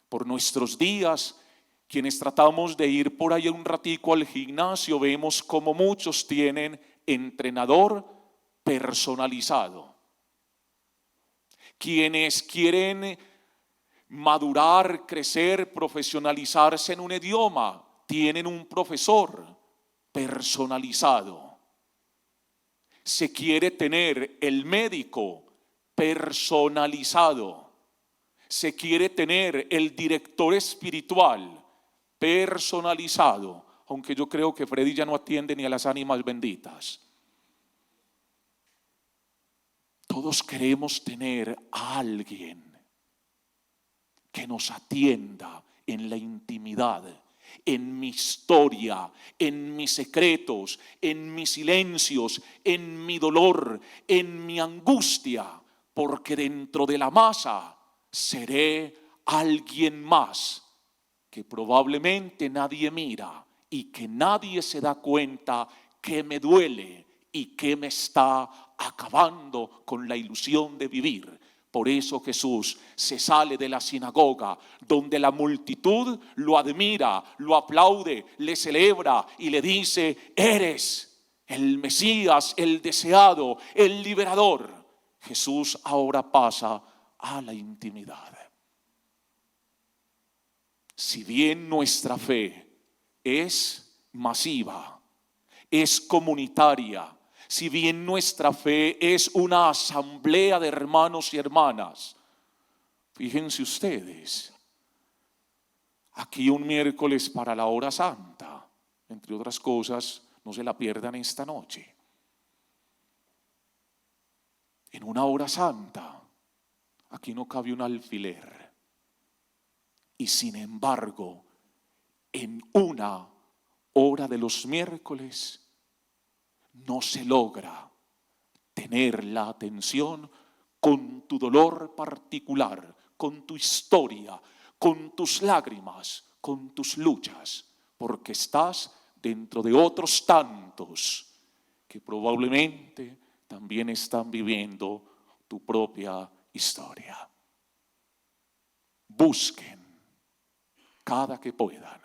Por nuestros días, quienes tratamos de ir por ahí un ratico al gimnasio, vemos como muchos tienen entrenador personalizado. Quienes quieren madurar, crecer, profesionalizarse en un idioma, tienen un profesor personalizado. Se quiere tener el médico personalizado. Se quiere tener el director espiritual personalizado, aunque yo creo que Freddy ya no atiende ni a las ánimas benditas. Todos queremos tener a alguien que nos atienda en la intimidad, en mi historia, en mis secretos, en mis silencios, en mi dolor, en mi angustia, porque dentro de la masa seré alguien más que probablemente nadie mira y que nadie se da cuenta que me duele y que me está acabando con la ilusión de vivir. Por eso Jesús se sale de la sinagoga, donde la multitud lo admira, lo aplaude, le celebra y le dice: eres el Mesías, el deseado, el liberador. Jesús ahora pasa a la intimidad. Si bien nuestra fe es masiva, es comunitaria, si bien nuestra fe es una asamblea de hermanos y hermanas, fíjense ustedes, aquí un miércoles para la hora santa, entre otras cosas, no se la pierdan esta noche. En una hora santa, aquí no cabe un alfiler. Y sin embargo, en una hora de los miércoles, no se logra tener la atención con tu dolor particular, con tu historia, con tus lágrimas, con tus luchas, porque estás dentro de otros tantos que probablemente también están viviendo tu propia historia. Busquen cada que puedan,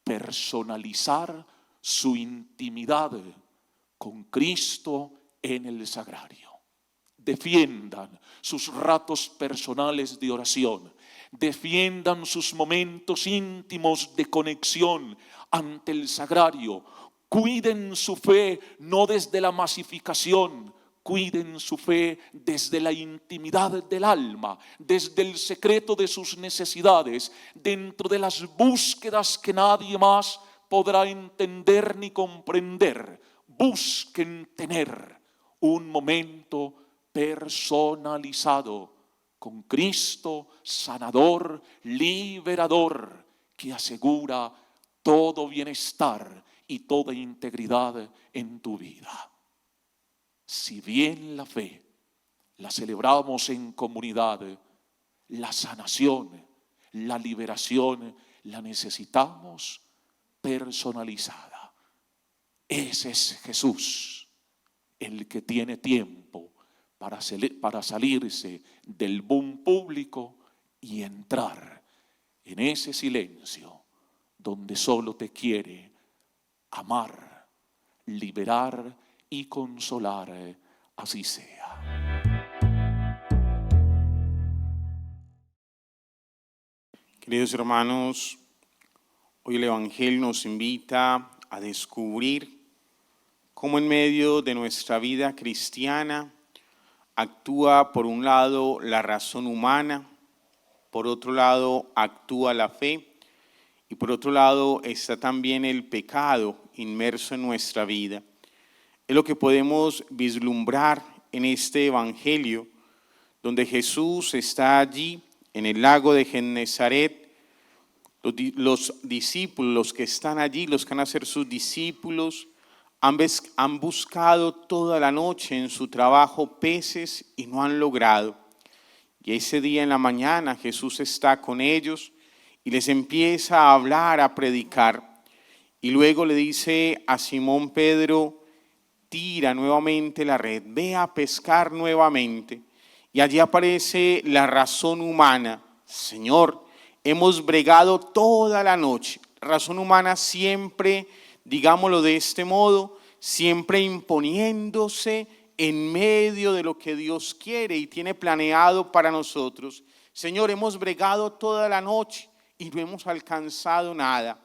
personalizar su intimidad con Cristo en el sagrario. Defiendan sus ratos personales de oración, defiendan sus momentos íntimos de conexión ante el sagrario. Cuiden su fe no desde la masificación, cuiden su fe desde la intimidad del alma, desde el secreto de sus necesidades, dentro de las búsquedas que nadie más podrá entender ni comprender. Busquen tener un momento personalizado con Cristo, sanador, liberador, que asegura todo bienestar y toda integridad en tu vida. Si bien la fe la celebramos en comunidad, la sanación, la liberación, la necesitamos personalizada. Ese es Jesús, el que tiene tiempo para salirse del boom público y entrar en ese silencio donde solo te quiere amar, liberar y consolar. Así sea. Queridos hermanos, hoy el Evangelio nos invita a descubrir cómo en medio de nuestra vida cristiana actúa por un lado la razón humana, por otro lado actúa la fe y por otro lado está también el pecado inmerso en nuestra vida. Es lo que podemos vislumbrar en este Evangelio, donde Jesús está allí en el lago de Genesaret. Los discípulos, los que están allí, los que van a ser sus discípulos, han buscado toda la noche en su trabajo peces y no han logrado. Y ese día en la mañana Jesús está con ellos y les empieza a hablar, a predicar. Y luego le dice a Simón Pedro: tira nuevamente la red, ve a pescar nuevamente. Y allí aparece la razón humana: Señor, hemos bregado toda la noche. Razón humana siempre, digámoslo de este modo, siempre imponiéndose en medio de lo que Dios quiere y tiene planeado para nosotros. Señor, hemos bregado toda la noche y no hemos alcanzado nada,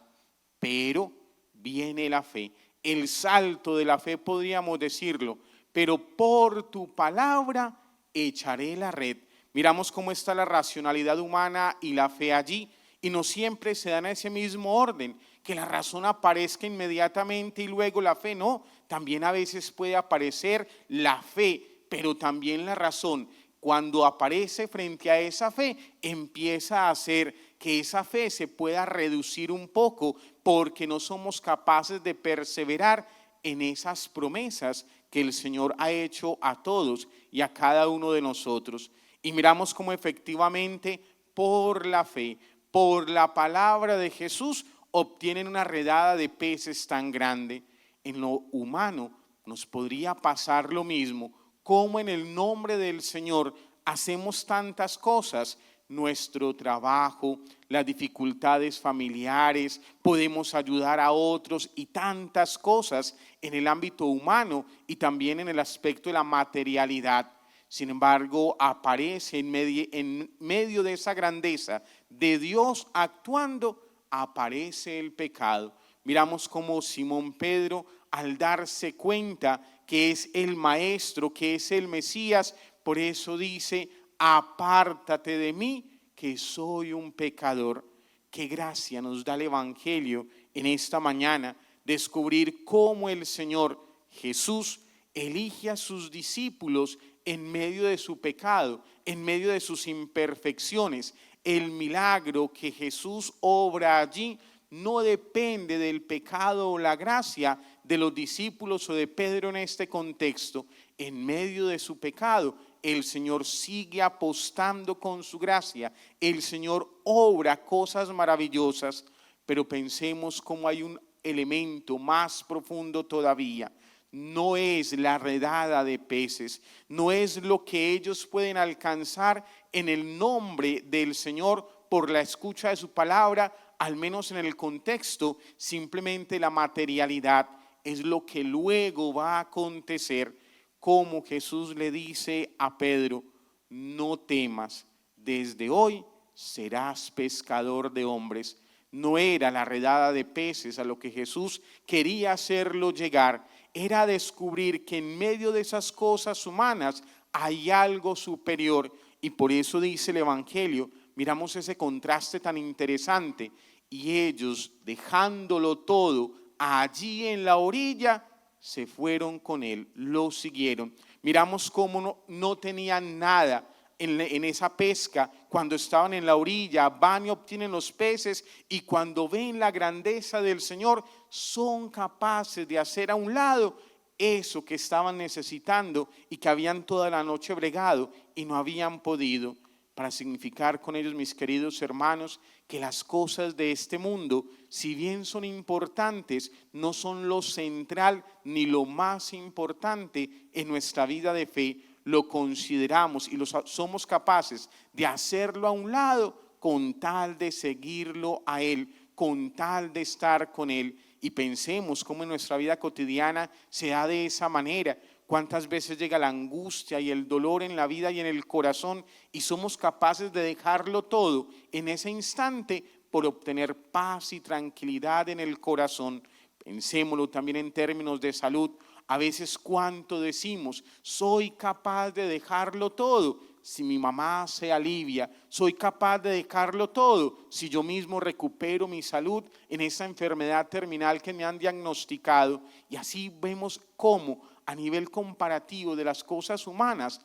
pero viene la fe, el salto de la fe podríamos decirlo, pero por tu palabra echaré la red. Miramos cómo está la racionalidad humana y la fe allí, y no siempre se dan ese mismo orden, que la razón aparezca inmediatamente y luego la fe. No, también a veces puede aparecer la fe, pero también la razón. Cuando aparece frente a esa fe, empieza a hacer que esa fe se pueda reducir un poco, porque no somos capaces de perseverar en esas promesas que el Señor ha hecho a todos y a cada uno de nosotros. Y miramos cómo efectivamente por la fe, por la palabra de Jesús, obtienen una redada de peces tan grande. En lo humano nos podría pasar lo mismo, como en el nombre del Señor hacemos tantas cosas, nuestro trabajo, las dificultades familiares, podemos ayudar a otros y tantas cosas en el ámbito humano y también en el aspecto de la materialidad. Sin embargo, aparece en medio de esa grandeza de Dios actuando, aparece el pecado. Miramos cómo Simón Pedro, al darse cuenta que es el Maestro, que es el Mesías, por eso dice: apártate de mí, que soy un pecador. Qué gracia nos da el Evangelio en esta mañana, descubrir cómo el Señor Jesús elige a sus discípulos en medio de su pecado, en medio de sus imperfecciones. El milagro que Jesús obra allí no depende del pecado o la gracia de los discípulos o de Pedro en este contexto. En medio de su pecado, el Señor sigue apostando con su gracia. El Señor obra cosas maravillosas, pero pensemos cómo hay un elemento más profundo todavía. No es la redada de peces, no es lo que ellos pueden alcanzar en el nombre del Señor por la escucha de su palabra, al menos en el contexto, simplemente la materialidad es lo que luego va a acontecer, como Jesús le dice a Pedro: no temas, desde hoy serás pescador de hombres. No era la redada de peces a lo que Jesús quería hacerlo llegar, era descubrir que en medio de esas cosas humanas hay algo superior. Y por eso dice el Evangelio, miramos ese contraste tan interesante, y ellos, dejándolo todo allí en la orilla, se fueron con él, lo siguieron. Miramos cómo no tenían nada en esa pesca. Cuando estaban en la orilla, van y obtienen los peces, y cuando ven la grandeza del Señor, son capaces de hacer a un lado eso que estaban necesitando y que habían toda la noche bregado y no habían podido. Para significar con ellos, mis queridos hermanos, que las cosas de este mundo, si bien son importantes, no son lo central ni lo más importante en nuestra vida de fe. Lo consideramos y somos capaces de hacerlo a un lado con tal de seguirlo a Él, con tal de estar con Él. Y pensemos cómo en nuestra vida cotidiana se da de esa manera. Cuántas veces llega la angustia y el dolor en la vida y en el corazón, y somos capaces de dejarlo todo en ese instante por obtener paz y tranquilidad en el corazón. Pensémoslo también en términos de salud. A veces cuánto decimos: soy capaz de dejarlo todo si mi mamá se alivia, soy capaz de dejarlo todo si yo mismo recupero mi salud en esa enfermedad terminal que me han diagnosticado. Y así vemos cómo a nivel comparativo de las cosas humanas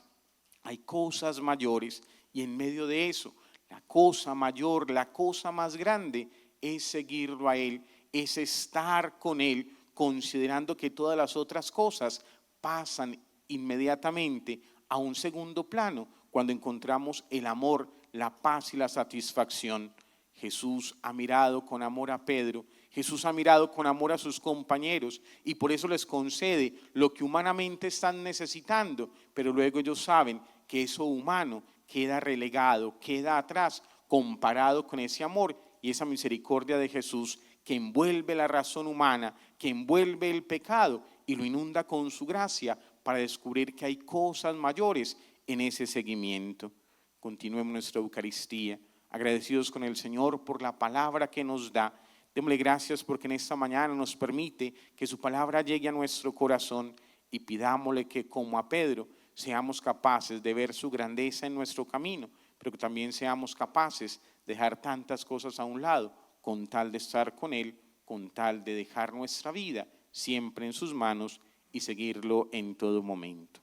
hay cosas mayores, y en medio de eso la cosa mayor, la cosa más grande es seguirlo a Él, es estar con Él, considerando que todas las otras cosas pasan inmediatamente a un segundo plano cuando encontramos el amor, la paz y la satisfacción. Jesús ha mirado con amor a Pedro, Jesús ha mirado con amor a sus compañeros, y por eso les concede lo que humanamente están necesitando, pero luego ellos saben que eso humano queda relegado, queda atrás, comparado con ese amor y esa misericordia de Jesús que envuelve la razón humana, que envuelve el pecado y lo inunda con su gracia para descubrir que hay cosas mayores en ese seguimiento. Continuemos nuestra Eucaristía, agradecidos con el Señor por la palabra que nos da. Démosle gracias porque en esta mañana nos permite que su palabra llegue a nuestro corazón, y pidámosle que, como a Pedro, seamos capaces de ver su grandeza en nuestro camino, pero que también seamos capaces de dejar tantas cosas a un lado con tal de estar con Él, con tal de dejar nuestra vida siempre en sus manos y seguirlo en todo momento.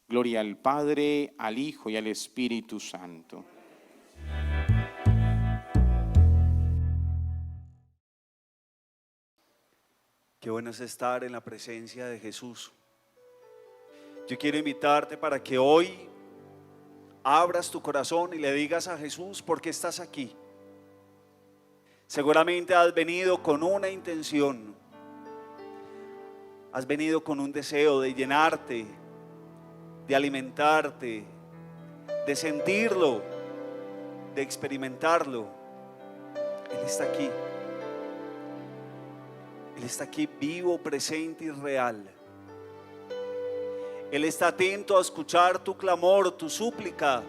Gloria al Padre, al Hijo y al Espíritu Santo. Qué bueno es estar en la presencia de Jesús. Yo quiero invitarte para que hoy abras tu corazón y le digas a Jesús por qué estás aquí. Seguramente has venido con una intención, has venido con un deseo de llenarte, de alimentarte, de sentirlo, de experimentarlo. Él está aquí. Él está aquí vivo, presente y real. Él está atento a escuchar tu clamor, tu súplica,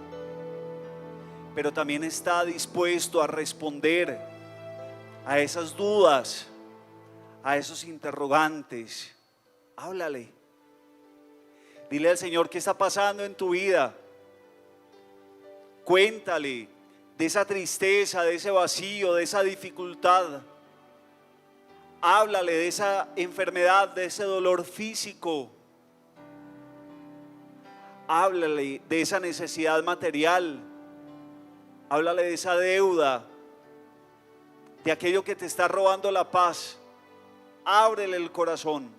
pero también está dispuesto a responder a esas dudas, a esos interrogantes. Háblale. Dile al Señor qué está pasando en tu vida. Cuéntale de esa tristeza, de ese vacío, de esa dificultad. Háblale de esa enfermedad, de ese dolor físico. Háblale de esa necesidad material. Háblale de esa deuda, de aquello que te está robando la paz. Ábrele el corazón.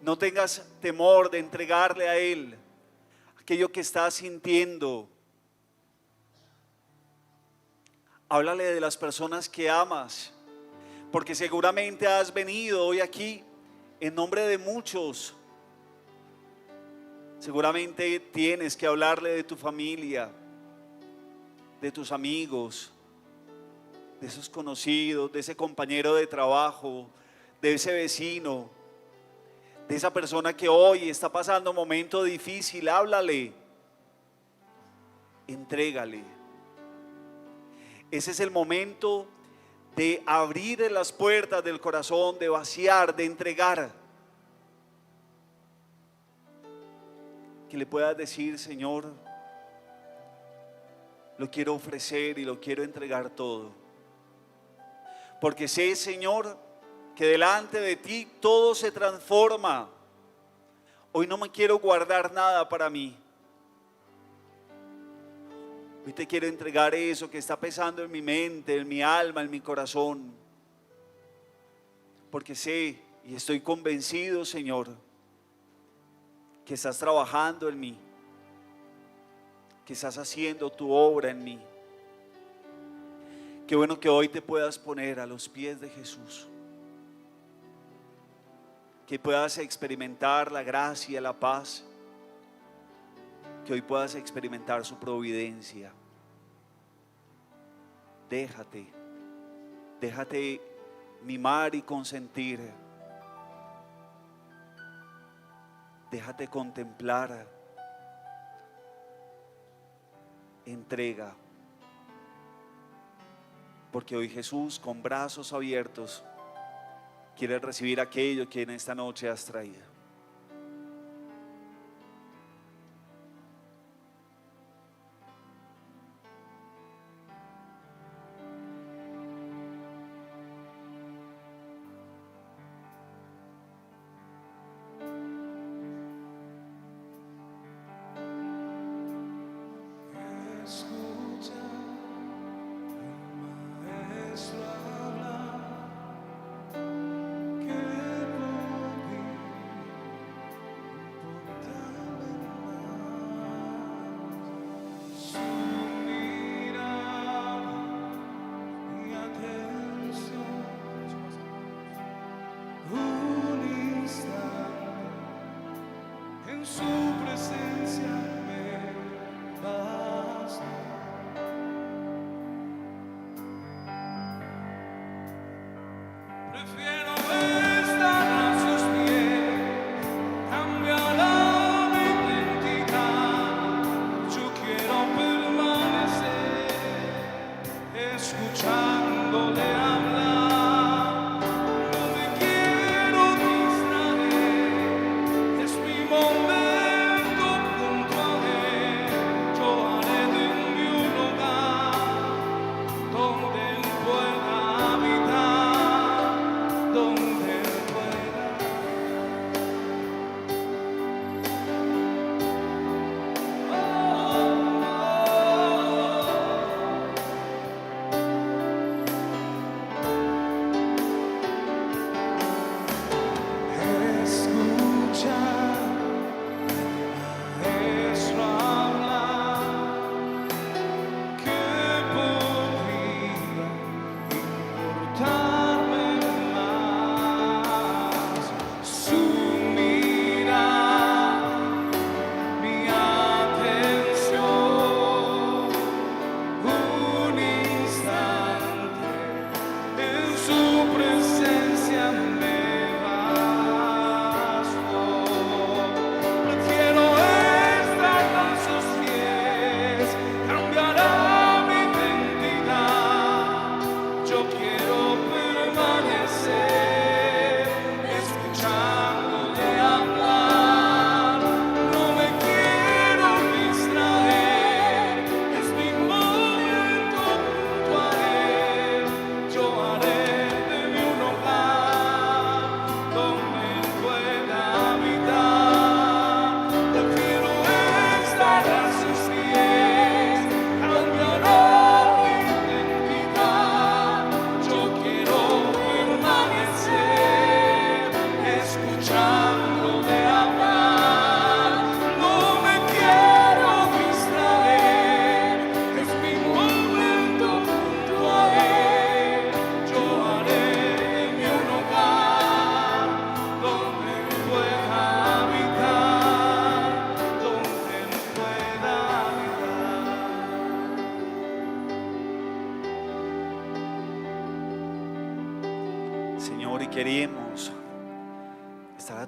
No tengas temor de entregarle a Él aquello que estás sintiendo. Háblale de las personas que amas, porque seguramente has venido hoy aquí en nombre de muchos. Seguramente tienes que hablarle de tu familia, de tus amigos, de esos conocidos, de ese compañero de trabajo, de ese vecino, de esa persona que hoy está pasando un momento difícil. Háblale, entrégale. Ese es el momento de abrir las puertas del corazón, de vaciar, de entregar. Que le puedas decir: Señor, lo quiero ofrecer y lo quiero entregar todo. Porque sé, Señor, que delante de ti todo se transforma. Hoy no me quiero guardar nada para mí. Hoy te quiero entregar eso que está pesando en mi mente, en mi alma, en mi corazón. Porque sé y estoy convencido, Señor, que estás trabajando en mí, que estás haciendo tu obra en mí. Qué bueno que hoy te puedas poner a los pies de Jesús, que puedas experimentar la gracia, la paz, que hoy puedas experimentar su providencia. Déjate mimar y consentir. Déjate contemplar. Entrega. Porque hoy Jesús, con brazos abiertos, quiere recibir aquello que en esta noche has traído.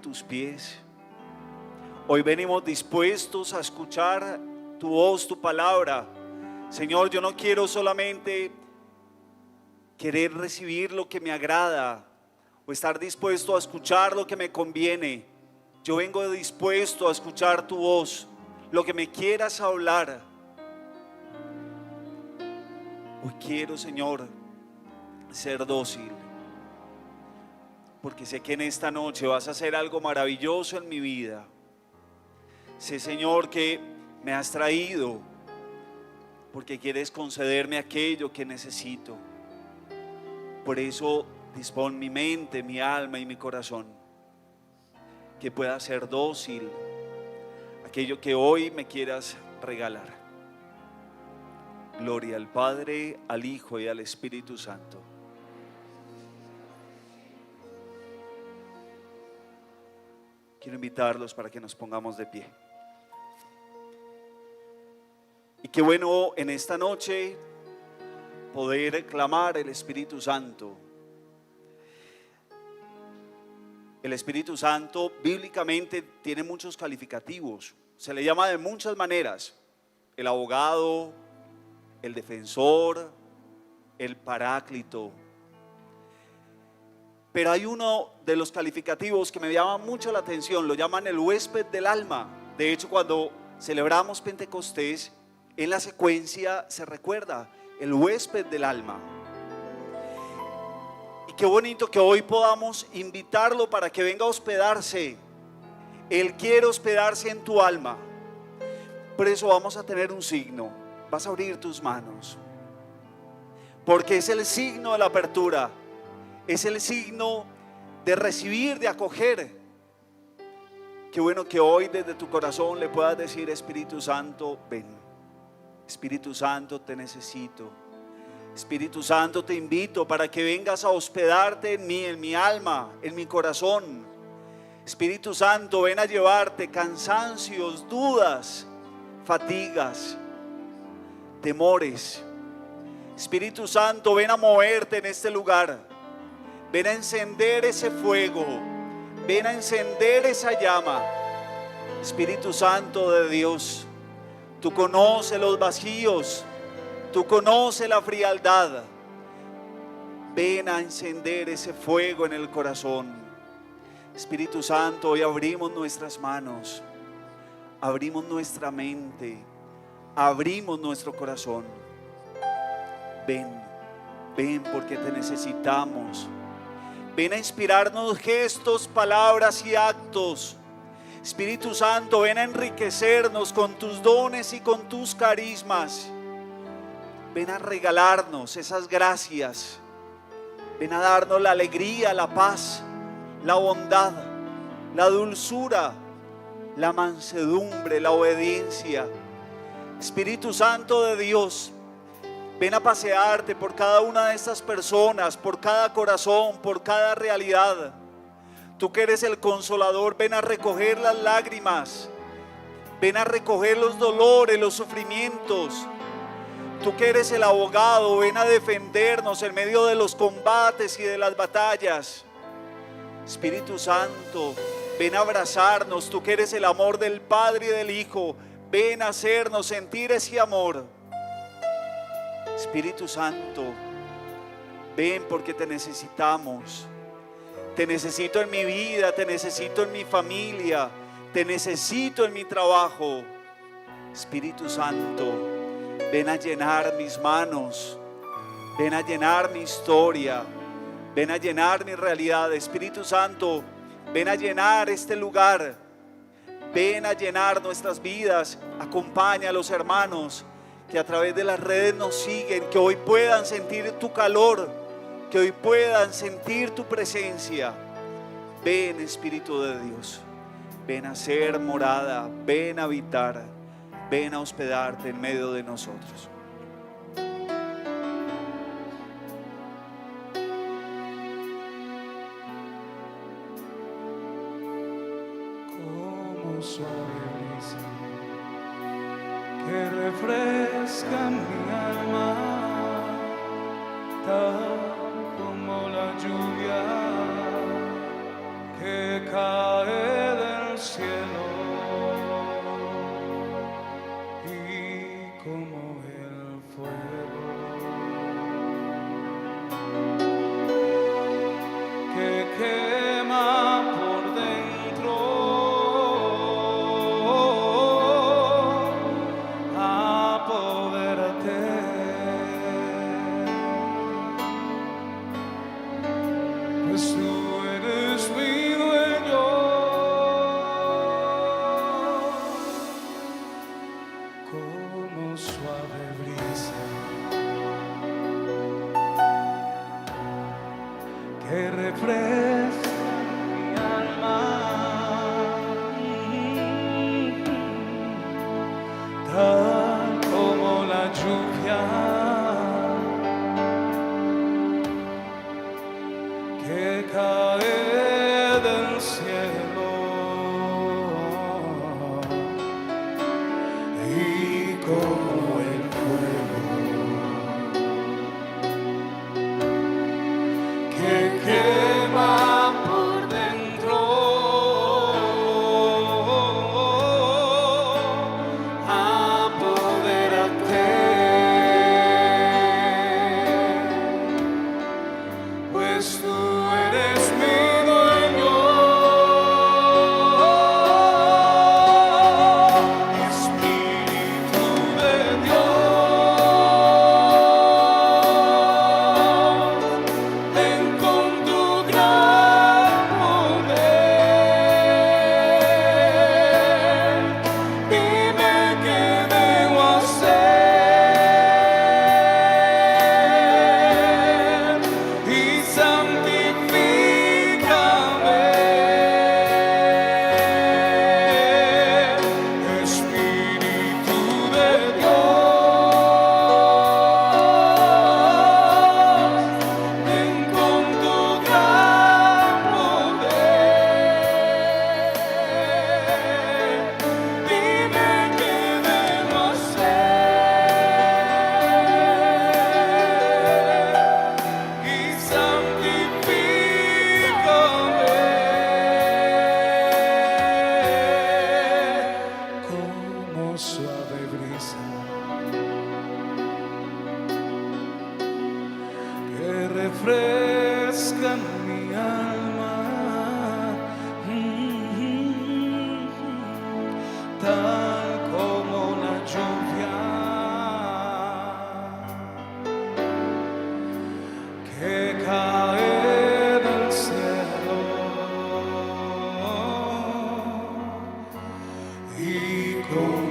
tus pies. Hoy venimos dispuestos a escuchar tu voz, tu palabra. Señor, yo no quiero solamente querer recibir lo que me agrada o estar dispuesto a escuchar lo que me conviene. Yo vengo dispuesto a escuchar tu voz, lo que me quieras hablar. Hoy quiero, Señor, ser dócil, porque sé que en esta noche vas a hacer algo maravilloso en mi vida. Sé, Señor, que me has traído porque quieres concederme aquello que necesito. Por eso dispón mi mente, mi alma y mi corazón, que pueda ser dócil a aquello que hoy me quieras regalar. Gloria al Padre, al Hijo y al Espíritu Santo. Quiero invitarlos para que nos pongamos de pie. Y qué bueno en esta noche poder clamar el Espíritu Santo. El Espíritu Santo bíblicamente tiene muchos calificativos. Se le llama de muchas maneras: el abogado, el defensor, el paráclito. Pero hay uno de los calificativos que me llama mucho la atención, lo llaman el huésped del alma. De hecho, cuando celebramos Pentecostés, en la secuencia se recuerda el huésped del alma. Y qué bonito que hoy podamos invitarlo para que venga a hospedarse. Él quiere hospedarse en tu alma. Por eso vamos a tener un signo. Vas a abrir tus manos, porque es el signo de la apertura, es el signo de recibir, de acoger. Qué bueno que hoy desde tu corazón le puedas decir: Espíritu Santo, ven. Espíritu Santo, te necesito. Espíritu Santo, te invito para que vengas a hospedarte en mí, en mi alma, en mi corazón. Espíritu Santo, ven a llevarte cansancios, dudas, fatigas, temores. Espíritu Santo, ven a moverte en este lugar. Ven a encender ese fuego. Ven a encender esa llama. Espíritu Santo de Dios, tú conoces los vacíos, tú conoces la frialdad. Ven a encender ese fuego en el corazón. Espíritu Santo, hoy abrimos nuestras manos, abrimos nuestra mente, abrimos nuestro corazón. Ven, ven porque te necesitamos. Ven a inspirarnos gestos, palabras y actos. Espíritu Santo, ven a enriquecernos con tus dones y con tus carismas. Ven a regalarnos esas gracias. Ven a darnos la alegría, la paz, la bondad, la dulzura, la mansedumbre, la obediencia. Espíritu Santo de Dios, ven a pasearte por cada una de estas personas, por cada corazón, por cada realidad. Tú que eres el consolador, ven a recoger las lágrimas, ven a recoger los dolores, los sufrimientos. Tú que eres el abogado, ven a defendernos en medio de los combates y de las batallas. Espíritu Santo, ven a abrazarnos. Tú que eres el amor del Padre y del Hijo, ven a hacernos sentir ese amor. Espíritu Santo, ven porque te necesitamos. Te necesito en mi vida, te necesito en mi familia, te necesito en mi trabajo. Espíritu Santo, ven a llenar mis manos, ven a llenar mi historia, ven a llenar mi realidad. Espíritu Santo, ven a llenar este lugar, ven a llenar nuestras vidas. Acompaña a los hermanos que a través de las redes nos siguen, que hoy puedan sentir tu calor, que hoy puedan sentir tu presencia. Ven, Espíritu de Dios, ven a ser morada, ven a habitar, ven a hospedarte en medio de nosotros. Como suave brisa que refresca mi alma, tal como la lluvia que cae cielo y como el fuego que quema por dentro, apodérate. Pues tú eres mi dueño, como suave brisa que refresca mi alma, tal como la lluvia que cae del cielo y como el fuego que quema por dentro, apodérate. Pues tú eres mi dueño, Espíritu de Dios, ven con tu gran poder, dime qué debo hacer y santifícame, Espíritu de Dios, ven con tu gran poder, dime qué debo hacer y santifícame, como suave brisa que refresca mi alma, tal como la lluvia que cae del cielo y como